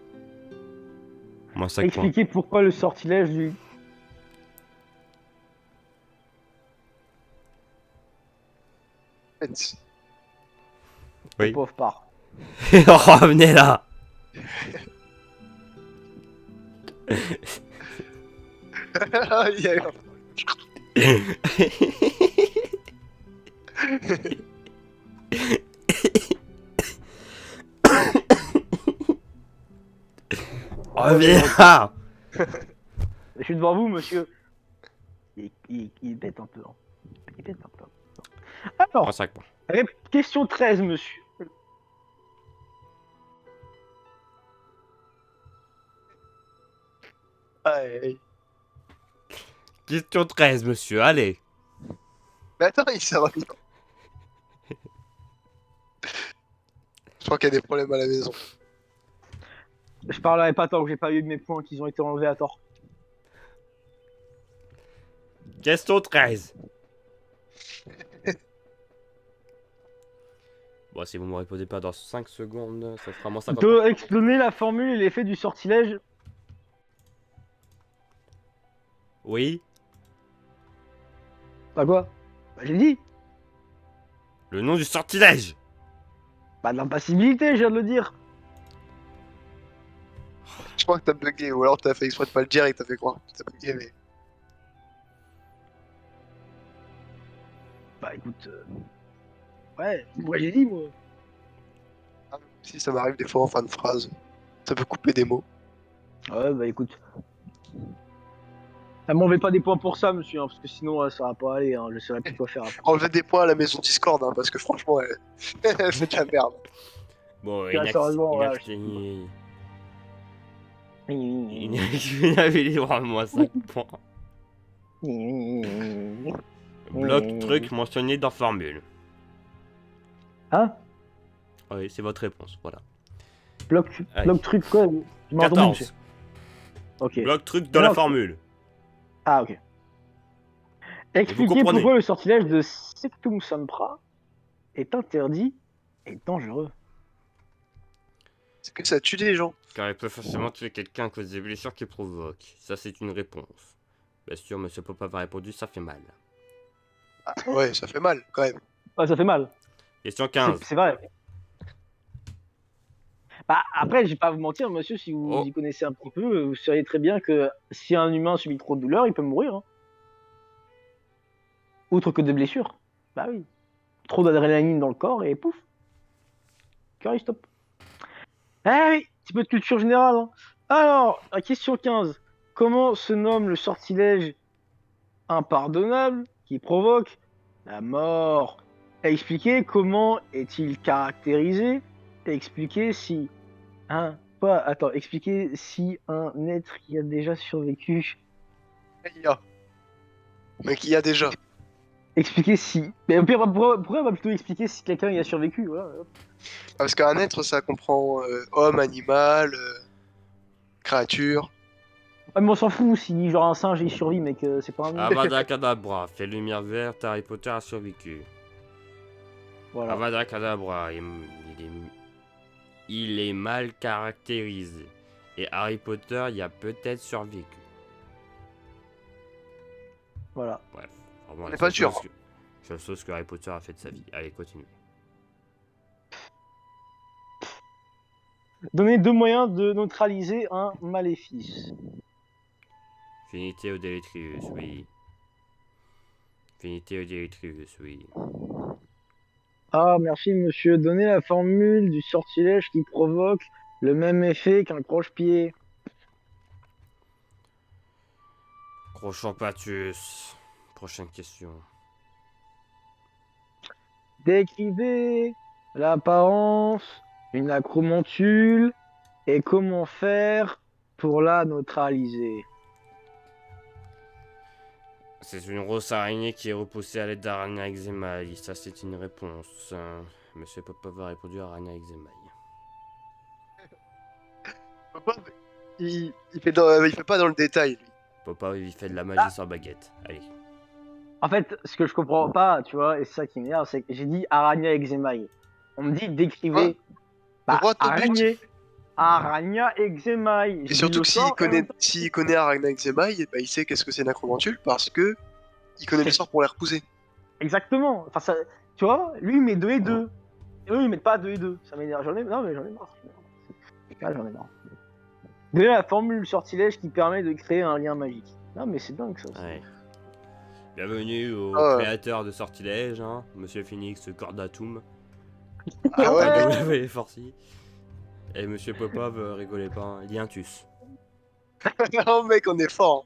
Speaker 2: Moins 5 points.
Speaker 1: Expliquez pourquoi le sortilège du.
Speaker 2: Oui.
Speaker 1: Pauvre part.
Speaker 2: Revenez là.
Speaker 3: Il y a eu un-
Speaker 2: Revenez là.
Speaker 1: Je suis devant vous, monsieur. Il bête un peu. Hein. Il bête un peu. Alors,
Speaker 2: Moins 5 points.
Speaker 1: question 13, monsieur.
Speaker 3: Aïe.
Speaker 2: Question 13, monsieur. Allez.
Speaker 3: Mais attends, il s'est remis. Je crois qu'il y a des problèmes à la maison.
Speaker 1: Je parlerai pas tant que j'ai pas eu de mes points qui ont été enlevés à tort.
Speaker 2: Question 13. Bon, si vous me répondez pas dans 5 secondes, ça sera moins 50 points.
Speaker 1: De expliquer la formule et l'effet du sortilège.
Speaker 2: Oui.
Speaker 1: Bah quoi? Bah j'ai dit.
Speaker 2: Le nom du sortilège.
Speaker 1: Bah de l'impassibilité, je viens de le dire.
Speaker 3: Je crois que t'as bugué, ou alors t'as fait exprès de pas le dire et t'as fait croire que t'as bugué, mais.
Speaker 1: Bah écoute. Ouais, moi j'ai dit moi.
Speaker 3: Ah, si, ça m'arrive des fois en fin de phrase. Ça peut couper des mots.
Speaker 1: Ouais, bah écoute. Ça m'en pas des points pour ça, monsieur, hein, parce que sinon ça va pas aller, hein, je saurais plus quoi faire après.
Speaker 3: Enlever des points à la maison Discord, hein, parce que franchement, elle, elle fait de la merde.
Speaker 2: Bon,
Speaker 1: Ouais, sérieusement, ouais,
Speaker 2: inexpugnabilité à moins 5 points. Bloc truc mentionné dans formule.
Speaker 1: Hein?
Speaker 2: Oui, c'est votre réponse, voilà.
Speaker 1: Bloc
Speaker 2: Allez.
Speaker 1: truc quoi? Tu m'as entendu, monsieur?
Speaker 2: 14.
Speaker 1: Ok.
Speaker 2: Bloc truc dans la
Speaker 1: Alors,
Speaker 2: formule.
Speaker 1: Ah ok. Expliquez
Speaker 2: comprenez.
Speaker 1: pourquoi le sortilège de Sectum Sempra est interdit et dangereux.
Speaker 3: C'est que ça tue des gens.
Speaker 2: Car il peut facilement tuer quelqu'un à cause des blessures qu'il provoque. Ça, c'est une réponse. Bien sûr, monsieur Pop avait répondu, ça fait mal.
Speaker 3: Ah, ouais, ça fait mal, quand même.
Speaker 1: Ah, ça fait mal.
Speaker 2: Question 15.
Speaker 1: C'est vrai. Bah après, je vais pas vous mentir, monsieur, si vous
Speaker 2: Oh.
Speaker 1: y connaissez un petit peu, vous sauriez très bien que si un humain subit trop de douleur, il peut mourir. Hein. Outre que de blessures. Bah oui. Trop d'adrénaline dans le corps et pouf. Cœur il stop. Eh oui, petit peu de culture générale. Hein. Alors, la question 15. Comment se nomme le sortilège impardonnable qui provoque la mort? Expliquez comment est-il caractérisé. Expliquez si expliquez si un être qui a déjà survécu.
Speaker 3: Il y a. Mais qu'il y a déjà.
Speaker 1: Expliquez si. Mais au pire, pourquoi on va plutôt expliquer si quelqu'un y a survécu, voilà.
Speaker 3: Parce qu'un être, ça comprend homme, animal, créature.
Speaker 1: Ah, mais on s'en fout si genre un singe il survit, mais que c'est pas un humain.
Speaker 2: Avada Kedavra, fait lumière verte, Harry Potter a survécu.
Speaker 1: Voilà.
Speaker 2: Avada Kedavra, il est mal caractérisé. Et Harry Potter y a peut-être survécu.
Speaker 1: Voilà.
Speaker 2: Bref, vraiment,
Speaker 3: On n'est pas sûr.
Speaker 2: C'est la chose que Harry Potter a fait de sa vie. Allez, continue.
Speaker 1: Donnez deux moyens de neutraliser un maléfice.
Speaker 2: Finité au Délétrius, oui. Finité au Délétrius, oui.
Speaker 1: Ah, merci monsieur. Donnez la formule du sortilège qui provoque le même effet qu'un croche-pied.
Speaker 2: Crochon Patus. Prochaine question.
Speaker 1: Décrivez l'apparence d'une acromontule et comment faire pour la neutraliser.
Speaker 2: C'est une grosse araignée qui est repoussée à l'aide d'Arania eczémaï. Ça, c'est une réponse. Monsieur Popov a répondu à Arania eczémaï.
Speaker 3: Il fait pas dans le détail, lui.
Speaker 2: Popov, il fait de la magie sans baguette. Allez.
Speaker 1: En fait, ce que je comprends pas, tu vois, et c'est ça qui m'énerve, c'est que j'ai dit Arania eczémaï. On me dit décrivez.
Speaker 3: Droit au but.
Speaker 1: Araignée. Arania eczémaï.
Speaker 3: Et surtout que s'il connaît Arachna eczémaï, bah, il sait qu'est-ce que c'est une acromantule parce que il connaît les sorts pour les repousser.
Speaker 1: Exactement. Enfin, ça, tu vois, lui il met 2 et 2. Et eux ils mettent pas 2 et 2. Ça m'énerve. Non, mais j'en ai marre. Là, j'en ai marre. Déjà, la formule sortilège qui permet de créer un lien magique. Non, mais c'est dingue ça.
Speaker 2: Ouais. Bienvenue au créateur de sortilèges, hein, Monsieur Phoenix Cordatum.
Speaker 3: Ah ouais,
Speaker 2: W. Forcy. Et Monsieur Popov, rigolez pas, hein, Lientus.
Speaker 3: non mec, on est fort.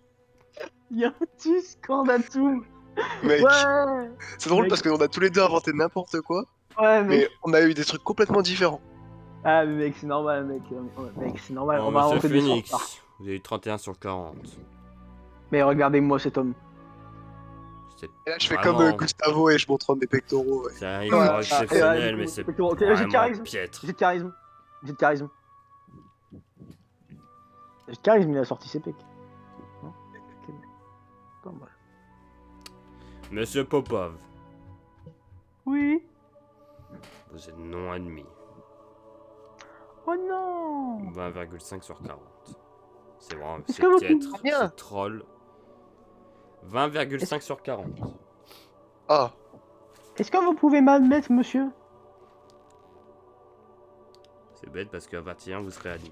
Speaker 1: Yantus Cordatum.
Speaker 3: Mec,
Speaker 1: Ouais.
Speaker 3: c'est drôle
Speaker 1: Mec.
Speaker 3: parce qu'on a tous les deux inventé n'importe quoi,
Speaker 1: Ouais,
Speaker 3: mais
Speaker 1: mec.
Speaker 3: on a eu des trucs complètement différents.
Speaker 1: Ah, mais mec, c'est normal, mec. Mec, c'est normal.
Speaker 2: Bon,
Speaker 1: On va
Speaker 2: Monsieur
Speaker 1: inventer des
Speaker 2: Phoenix,
Speaker 1: sorts.
Speaker 2: vous avez eu 31 sur 40.
Speaker 1: Mais regardez-moi cet homme.
Speaker 2: C'est
Speaker 3: Et là, je fais
Speaker 2: vraiment-
Speaker 3: comme Gustavo et je montre mes pectoraux. Ouais.
Speaker 2: C'est un
Speaker 1: Ouais.
Speaker 2: effort exceptionnel, mais c'est
Speaker 1: Ok, j'ai de
Speaker 2: vraiment
Speaker 1: charisme.
Speaker 2: piètre.
Speaker 1: J'ai de charisme. J'ai de charisme. J'ai de charisme, il a sorti ses pecs. Non. Ok. Pas mal.
Speaker 2: Monsieur Popov,
Speaker 1: Oui.
Speaker 2: vous êtes non admis.
Speaker 1: Oh non.
Speaker 2: 20,5 sur 40. C'est vraiment,
Speaker 1: Est-ce
Speaker 2: c'est
Speaker 1: que vous
Speaker 2: piètre,
Speaker 3: pouvez- Bien.
Speaker 2: c'est troll. 20,5 sur 40.
Speaker 3: Ah,
Speaker 1: Est-ce que vous pouvez m'admettre, monsieur?
Speaker 2: C'est bête parce qu'à 21, vous serez admis.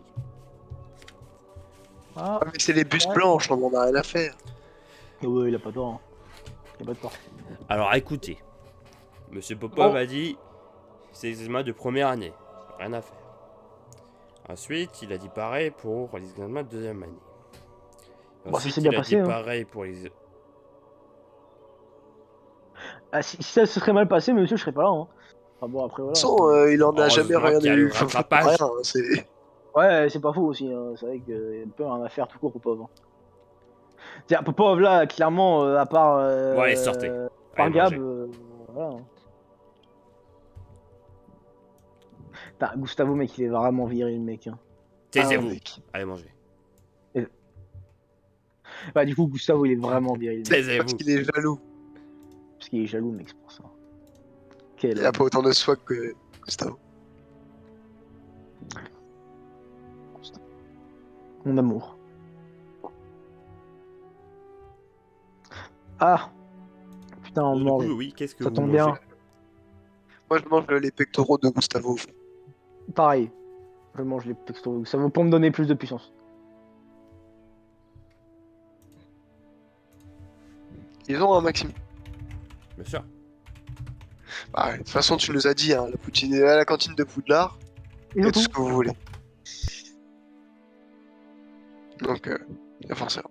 Speaker 1: Ah.
Speaker 3: mais c'est les bus blanches, on en a rien à faire.
Speaker 1: Ouais, il a pas tort. Hein. Il a pas tort.
Speaker 2: Alors écoutez, Monsieur Popov
Speaker 1: Oh.
Speaker 2: a dit c'est l'examen de première année, rien à faire. Ensuite, il a dit pareil pour les examens de deuxième année.
Speaker 1: Bon, ça
Speaker 2: Ensuite,
Speaker 1: s'est bien
Speaker 2: il a
Speaker 1: passé,
Speaker 2: dit
Speaker 1: hein.
Speaker 2: pareil pour les.
Speaker 1: Ah, si ça se serait mal passé, monsieur, je serais pas là. Hein. Ah bon, après
Speaker 3: De
Speaker 1: voilà.
Speaker 3: toute façon, il en a jamais
Speaker 2: Heureusement
Speaker 3: rien
Speaker 2: qu'il y a le
Speaker 3: eu. Faut faire
Speaker 2: rattrapage.
Speaker 3: rien, hein, c'est.
Speaker 1: Ouais, c'est pas faux aussi. Hein. C'est vrai qu'il y a un peu rien à faire tout court, Popov. Hein. C'est-à-dire, Popov, là, clairement, à part.
Speaker 2: Bon, allez, sortez.
Speaker 1: Par
Speaker 2: Allez,
Speaker 1: Gab,
Speaker 2: mangez.
Speaker 1: voilà. Hein. Putain, Gustavo, mec, il est vraiment viril, mec. Hein.
Speaker 2: Taisez-vous.
Speaker 3: mec.
Speaker 2: Allez manger.
Speaker 1: Bah, du coup, Gustavo, il est vraiment viril. Mec,
Speaker 3: Parce
Speaker 2: Taisez-vous.
Speaker 3: qu'il est jaloux.
Speaker 1: parce qu'il est jaloux, mec, c'est pour ça. Quel
Speaker 3: Il a
Speaker 1: homme.
Speaker 3: pas autant de swag que Gustavo.
Speaker 1: Mon amour. Ah. Putain, on
Speaker 2: Du
Speaker 1: mange.
Speaker 2: coup, oui, qu'est-ce que
Speaker 1: Ça
Speaker 2: vous
Speaker 1: tombe
Speaker 2: mangez?
Speaker 1: bien.
Speaker 3: Moi, je mange les pectoraux de Gustavo.
Speaker 1: Pareil. Je mange les pectoraux. Ça vaut pour me donner plus de puissance.
Speaker 3: Ils ont un Maxime.
Speaker 2: Bien sûr.
Speaker 3: Bah, ouais, de toute façon, tu nous as dit, hein, la poutine à la cantine de Poudlard,
Speaker 1: Ils
Speaker 3: il y
Speaker 1: ont
Speaker 3: a tout
Speaker 1: tout.
Speaker 3: ce que vous voulez. Donc, il y a forcément.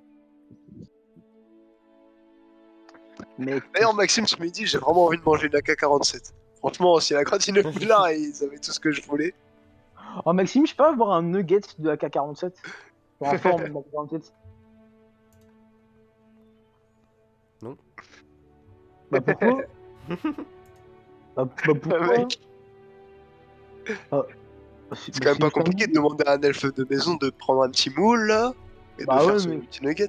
Speaker 1: Mais
Speaker 3: D'ailleurs, Maxime, ce midi, j'ai vraiment envie de manger une AK-47. Franchement, si la cantine de Poudlard, ils avaient tout ce que je voulais.
Speaker 1: oh Maxime, je peux avoir un nugget de AK-47 en forme d'AK-47.
Speaker 2: Non.
Speaker 1: Bah pourquoi bah pourquoi
Speaker 3: Mec,
Speaker 1: Bah,
Speaker 3: c'est quand même pas compliqué de demander à un elfe de maison de prendre un petit moule, là, et
Speaker 1: Bah
Speaker 3: de faire
Speaker 1: ouais,
Speaker 3: ce
Speaker 1: mais-
Speaker 3: petit nugget.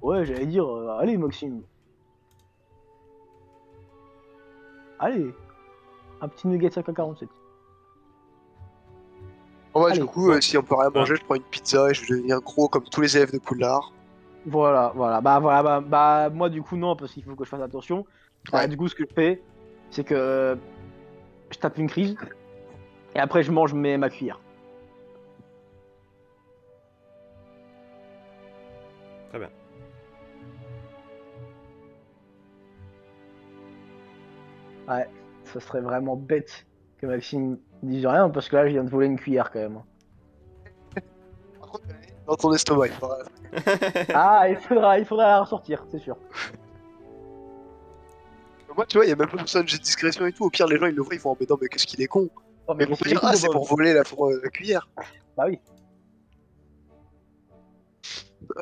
Speaker 1: Ouais, j'allais dire, allez Maxime. Allez, un petit nugget AK-47.
Speaker 3: Bon, bah,
Speaker 1: Allez.
Speaker 3: du coup, si on peut rien manger, je prends une pizza et je vais devenir gros comme tous les élèves de Poudlard.
Speaker 1: Voilà. Bah, moi du coup non, parce qu'il faut que je fasse attention. Bah,
Speaker 3: Ouais.
Speaker 1: du coup, ce que je fais, c'est que je tape une crise et après je mange ma cuillère.
Speaker 2: Très bien.
Speaker 1: Ouais, ça serait vraiment bête que Maxime dise rien parce que là, je viens de voler une cuillère quand même.
Speaker 3: Par contre, elle est dans ton estomac, il faudra-
Speaker 1: Ah, il faudra la ressortir, c'est sûr.
Speaker 3: Moi, tu vois, il y a même pas besoin de jet de discrétion et tout. Au pire, les gens, ils le voient, ils font, oh, mais non, mais qu'est-ce qu'il est con.
Speaker 1: Oh,
Speaker 3: Mais ils vont pas
Speaker 1: qu'est-ce qu'il est
Speaker 3: dire,
Speaker 1: con,
Speaker 3: ah, c'est
Speaker 1: Popov.
Speaker 3: pour voler la cuillère.
Speaker 1: Bah oui.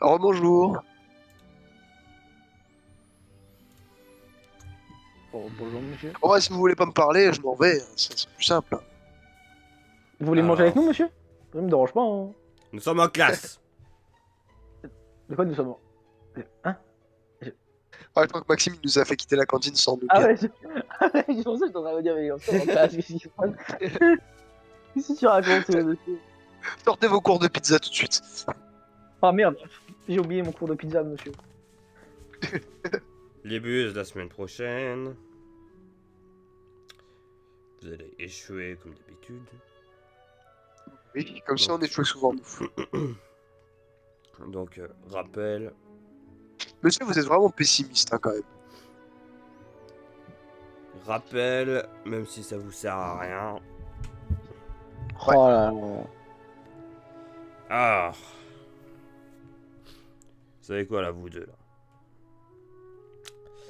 Speaker 3: Alors, bonjour.
Speaker 1: Bon, bonjour, monsieur.
Speaker 3: En vrai, si vous voulez pas me parler, je m'en vais. C'est plus simple.
Speaker 1: Vous voulez manger
Speaker 2: Alors.
Speaker 1: avec nous, monsieur? Ça me dérange pas, hein.
Speaker 2: Nous sommes en classe.
Speaker 1: De quoi nous sommes? Hein?
Speaker 3: Ah, je crois que Maxime, il nous a fait quitter la cantine sans nous
Speaker 1: Ah
Speaker 3: dire.
Speaker 1: ouais, je pensais que j'étais en train de me dire, mais on sort en classe, qu'est-ce qui se passe? Qu'est-ce que tu racontes, monsieur?
Speaker 3: Sortez vos cours de pizza tout de suite.
Speaker 1: Ah merde, j'ai oublié mon cours de pizza, monsieur.
Speaker 2: Les bus la semaine prochaine. Vous allez échouer comme d'habitude.
Speaker 3: Oui, comme ça, on échoue souvent, nous.
Speaker 2: Donc, rappel.
Speaker 3: Monsieur, vous êtes vraiment pessimiste, hein, quand même.
Speaker 2: Rappel, même si ça vous sert à rien.
Speaker 3: Ouais.
Speaker 1: Oh là là.
Speaker 2: Ah. Vous savez quoi là, vous deux là?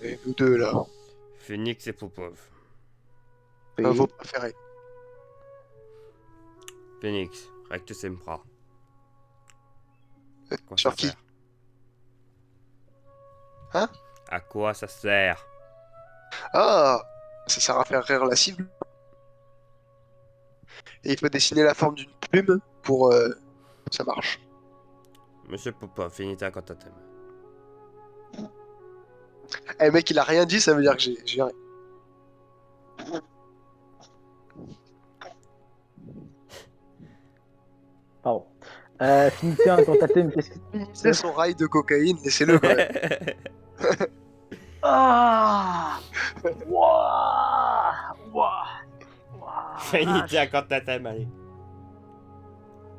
Speaker 3: Et nous deux, là.
Speaker 2: Phoenix et Popov.
Speaker 3: Vos préférés.
Speaker 2: Phoenix, recte sempra. Quoi
Speaker 3: Sur
Speaker 2: ça
Speaker 3: qui?
Speaker 2: sert?
Speaker 3: Hein?
Speaker 2: À quoi ça sert?
Speaker 3: Ah, ça sert à faire rire la cible. Et il faut dessiner la forme d'une plume pour que ça marche.
Speaker 2: Monsieur Popov, finita cantatem.
Speaker 3: Eh mec, il a rien dit, ça veut dire que j'ai rien.
Speaker 1: Pardon. Finissez un cantatem, qu'est-ce que
Speaker 3: C'est son rail de cocaïne, laissez-le quand même.
Speaker 1: Ah! Wouah! Wouah! Wouah!
Speaker 2: Finita cantatem, allez.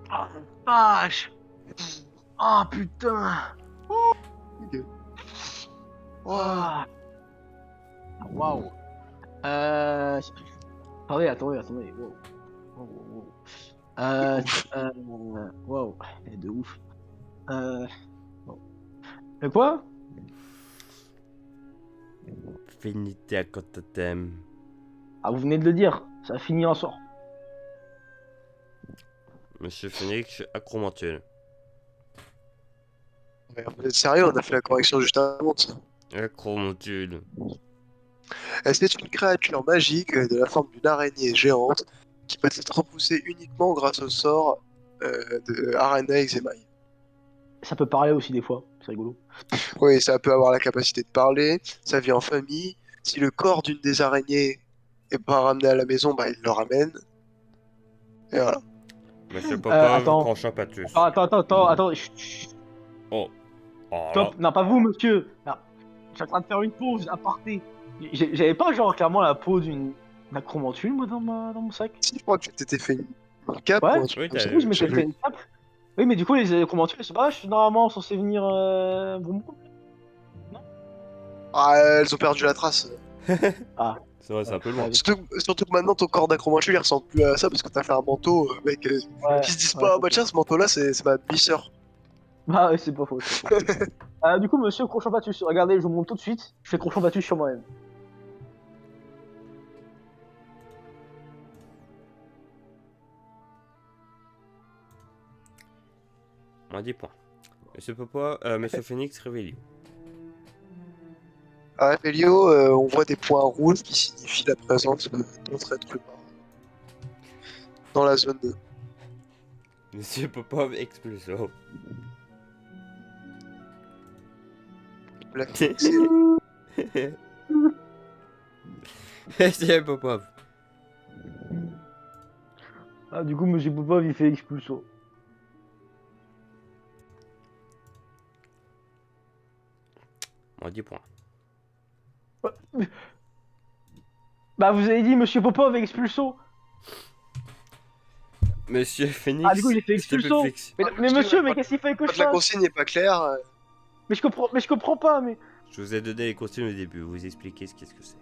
Speaker 1: Ah, vache! Ah, putain! Wouah! Waouh! Attendez. Wow. Wow. Wow. De ouf. Bon. Mais quoi?
Speaker 2: Finita cantatem.
Speaker 1: Ah, vous venez de le dire, ça a fini en sort.
Speaker 2: Monsieur Phoenix, acromantule.
Speaker 3: Vous êtes sérieux, on a fait la correction juste avant de ça.
Speaker 2: Acromantule.
Speaker 3: C'est une créature magique de la forme d'une araignée géante qui peut être repoussée uniquement grâce au sort de Arana Exemail.
Speaker 1: Ça peut parler aussi des fois, c'est rigolo.
Speaker 3: Oui, ça peut avoir la capacité de parler, ça vit en famille. Si le corps d'une des araignées est pas ramené à la maison, bah il le ramène. Et voilà.
Speaker 2: Monsieur Popov,
Speaker 1: attends.
Speaker 2: Conchampatus.
Speaker 1: Attends. Chut.
Speaker 2: Oh. Oh là.
Speaker 1: Stop. Non, pas vous, monsieur. Non. Je suis en train de faire une pause, aparté. J'avais pas, genre, clairement la peau d'une acromantule, moi, dans mon sac.
Speaker 3: Si je crois que tu t'étais fait une cape
Speaker 1: Ouais.
Speaker 3: ou un truc
Speaker 2: Oui,
Speaker 3: comme
Speaker 2: t'as
Speaker 3: ça.
Speaker 2: eu.
Speaker 1: Oui, je m'étais fait une tape. Oui, mais du coup, les acromantules, je sais pas, je suis normalement censé venir vous me
Speaker 3: Ah, elles ont perdu la trace.
Speaker 2: C'est vrai, c'est un peu loin.
Speaker 3: Surtout que maintenant ton corps d'acromantule il ressemble plus à ça parce que t'as fait un manteau, mec.
Speaker 1: Ouais.
Speaker 3: Qui se disent pas, ah bah tiens, ce manteau là c'est ma demi-sœur.
Speaker 1: Bah, ouais, c'est pas faux. Du coup, monsieur Crochon-Patus, regardez, je vous montre tout de suite. Je fais Crochon-Patus sur moi-même.
Speaker 2: Moins 10 points. Monsieur Popov, Monsieur Phoenix, réveillez.
Speaker 3: À Félio, on voit des points rouges qui signifient la présence d'autres êtres humains dans la zone 2.
Speaker 2: Monsieur Popov, expulso.
Speaker 3: La c'est
Speaker 2: Monsieur Popov.
Speaker 1: Ah, du coup, monsieur Popov, il fait expulso.
Speaker 2: Moins 10 points.
Speaker 1: Bah, vous avez dit monsieur Popov expulso.
Speaker 2: Monsieur Phoenix.
Speaker 1: Ah, du coup, j'ai fait expulso. Mais monsieur, mais qu'est-ce qu'il fait que je
Speaker 3: Quand la
Speaker 1: fasse?
Speaker 3: consigne n'est pas claire,
Speaker 1: Mais je comprends pas, mais.
Speaker 2: Je vous ai donné les consignes au début, vous expliquez ce qu'est-ce que c'est.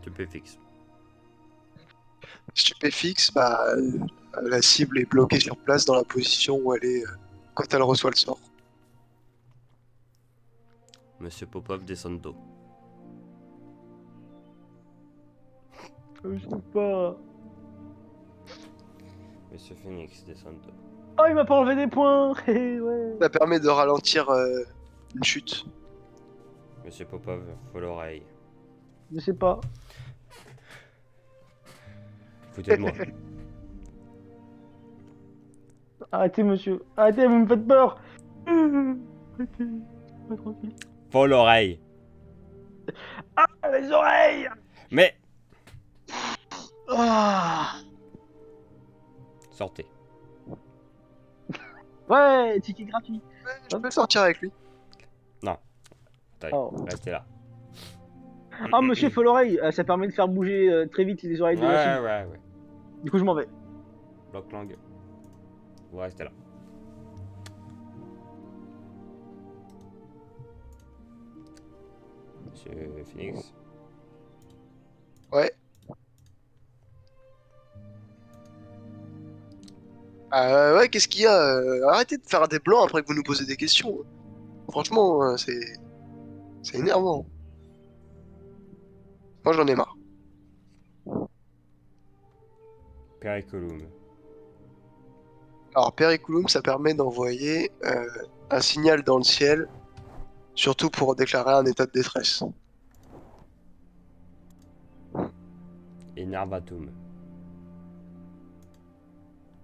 Speaker 2: Stupéfixe.
Speaker 3: stupéfixe, bah la cible est bloquée sur place dans la position où elle est quand elle reçoit le sort.
Speaker 2: Monsieur Popov, descendo.
Speaker 1: Je sais pas.
Speaker 2: Monsieur Phoenix, descends-toi.
Speaker 1: Oh, il m'a pas enlevé des points. Ouais.
Speaker 3: Ça permet de ralentir une chute.
Speaker 2: Monsieur Popov, faut l'oreille.
Speaker 1: Je sais pas.
Speaker 2: Foutez de moi.
Speaker 1: Arrêtez, monsieur. Arrêtez, vous me faites peur. Arrêtez. Pas tranquille.
Speaker 2: Faut l'oreille.
Speaker 1: Ah, les oreilles.
Speaker 2: Mais
Speaker 1: Ah.
Speaker 2: sortez.
Speaker 1: Ouais, ticket gratuit.
Speaker 3: Je peux sortir avec lui.
Speaker 2: Attendez,
Speaker 1: Oh.
Speaker 2: restez là.
Speaker 1: Ah, monsieur, faut l'oreille. Ça permet de faire bouger très vite les oreilles de la machine.
Speaker 2: Ouais.
Speaker 1: Du coup, je m'en vais.
Speaker 2: Bloc langue. Vous restez là. Monsieur Phoenix.
Speaker 3: Ouais. Ouais, qu'est-ce qu'il y a arrêtez de faire des blancs après que vous nous posez des questions. Franchement, c'est énervant. Moi, j'en ai marre.
Speaker 2: Periculum.
Speaker 3: Alors, Periculum, ça permet d'envoyer un signal dans le ciel, surtout pour déclarer un état de détresse.
Speaker 2: Enervatum.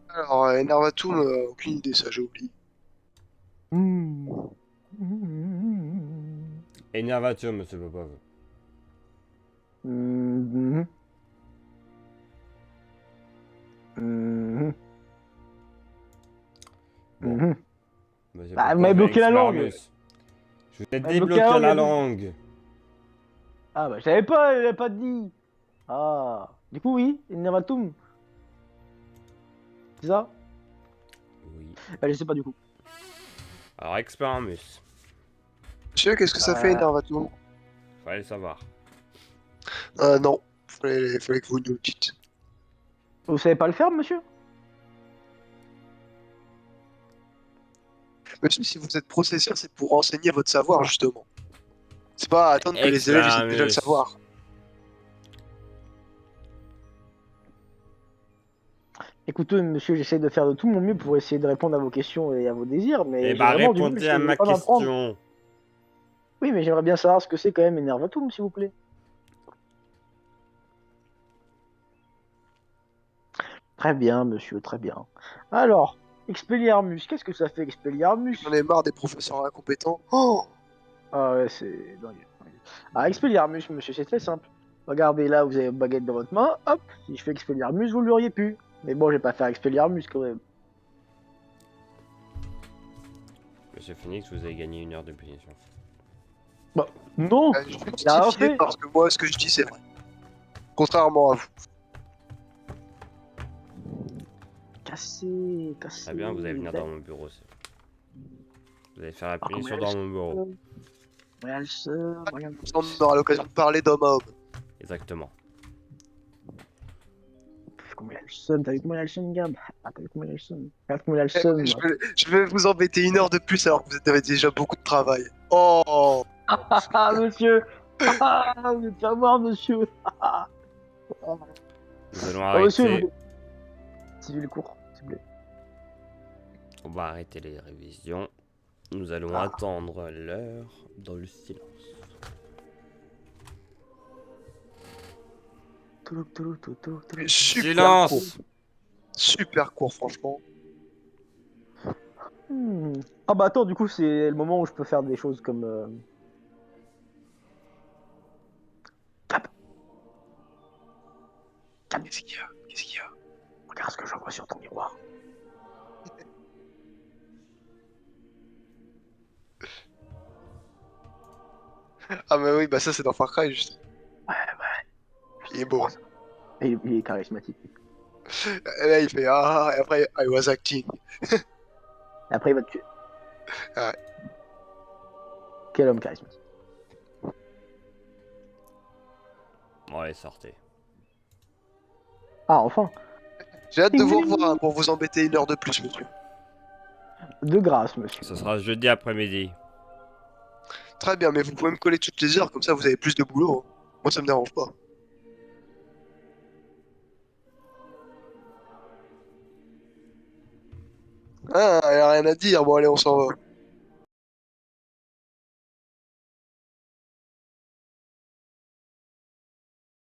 Speaker 3: Alors, Enervatum, aucune idée, ça, j'ai oublié.
Speaker 2: Enervatum, monsieur Popov.
Speaker 1: Mhm. Mhm.
Speaker 2: Bon.
Speaker 1: Mhm.
Speaker 2: Monsieur
Speaker 1: Bah, vous
Speaker 2: Popov,
Speaker 1: m'avez bloqué la langue.
Speaker 2: Expelliarmus. Je vous ai
Speaker 1: m'avez bloqué
Speaker 2: débloqué la
Speaker 1: la
Speaker 2: langue.
Speaker 1: Ah, bah, je savais pas, il avait pas dit. Ah. Du coup, oui, Nervatum. C'est ça?
Speaker 2: Oui.
Speaker 1: Bah, je sais pas du coup.
Speaker 2: Alors, Expelliarmus.
Speaker 3: Monsieur, qu'est-ce que ça fait, Enervatum?
Speaker 2: Fallait le savoir.
Speaker 3: Non, fallait que vous nous le dites.
Speaker 1: Vous savez pas le faire, monsieur?
Speaker 3: Monsieur, si vous êtes processeur, c'est pour enseigner votre savoir, justement. C'est pas attendre que les élèves aient déjà le savoir.
Speaker 1: Écoutez, monsieur, j'essaie de faire de tout mon mieux pour essayer de répondre à vos questions et à vos désirs, mais
Speaker 2: Eh
Speaker 1: j'ai
Speaker 2: bah,
Speaker 1: vraiment du mal,
Speaker 2: répondez
Speaker 1: je
Speaker 2: à
Speaker 1: sais
Speaker 2: ma
Speaker 1: pas m'apprendre.
Speaker 2: question.
Speaker 1: Oui, mais j'aimerais bien savoir ce que c'est quand même Enervatum, s'il vous plaît. Très bien, monsieur, très bien. Alors, Expelliarmus, qu'est-ce que ça fait Expelliarmus?
Speaker 3: J'en ai marre des professeurs incompétents. Oh,
Speaker 1: Ah ouais, c'est dingue. Ah, Expelliarmus, monsieur, c'est très simple. Regardez là, vous avez une baguette dans votre main, hop, si je fais Expelliarmus, vous l'auriez pu. Mais bon, je vais pas faire Expelliarmus quand même.
Speaker 2: Monsieur Phoenix, vous avez gagné 1 heure de punition.
Speaker 1: Non,
Speaker 3: je vais
Speaker 1: il a rien
Speaker 3: justifier
Speaker 1: fait.
Speaker 3: parce que moi, ce que je dis, c'est vrai. Contrairement à vous.
Speaker 1: Cassé.
Speaker 2: Très bien, vous allez venir dans mon bureau. Vous allez faire la
Speaker 1: Ah,
Speaker 2: punition
Speaker 1: comment
Speaker 2: dans mon bureau.
Speaker 1: Regarde le seum, regarde le
Speaker 3: On aura l'occasion de parler d'homme à homme.
Speaker 2: Exactement.
Speaker 1: comment il a le seum, t'as vu comment il a le seum, Gab? Ah, t'as vu comment il a le seum? Regarde comment il a le seum.
Speaker 3: Je vais vous embêter 1 heure de plus alors que vous avez déjà beaucoup de travail. Oh,
Speaker 1: Ah, monsieur! Ah, vous êtes fait voir, monsieur! Ah,
Speaker 2: Nous allons
Speaker 1: monsieur,
Speaker 2: arrêter.
Speaker 1: suivez le cours, s'il vous plaît.
Speaker 2: On va arrêter les révisions. Nous allons attendre l'heure dans le silence.
Speaker 3: super
Speaker 2: Silence!
Speaker 3: court. Super court, franchement.
Speaker 1: Ah bah attends, du coup, c'est le moment où je peux faire des choses comme... Gab! Gab,
Speaker 3: Qu'est-ce qu'il y a? Qu'est-ce qu'il y a?
Speaker 1: regarde ce que j'envoie sur ton miroir.
Speaker 3: Ah bah oui, bah ça c'est dans Far Cry, juste.
Speaker 1: Ouais.
Speaker 3: Il est beau.
Speaker 1: Il est charismatique.
Speaker 3: Et là, il fait et après, I was acting.
Speaker 1: Et après, il va te tuer.
Speaker 3: Ouais.
Speaker 1: Quel homme charismatique.
Speaker 2: Bon, allez, sortez.
Speaker 1: Ah, enfin!
Speaker 3: J'ai hâte de vous revoir pour vous embêter 1 heure de plus, monsieur.
Speaker 1: De grâce, monsieur.
Speaker 2: Ce sera jeudi après-midi.
Speaker 3: Très bien, mais vous pouvez me coller toutes les heures, comme ça vous avez plus de boulot. Moi ça me dérange pas. Ah, y a rien à dire, bon allez, on s'en va.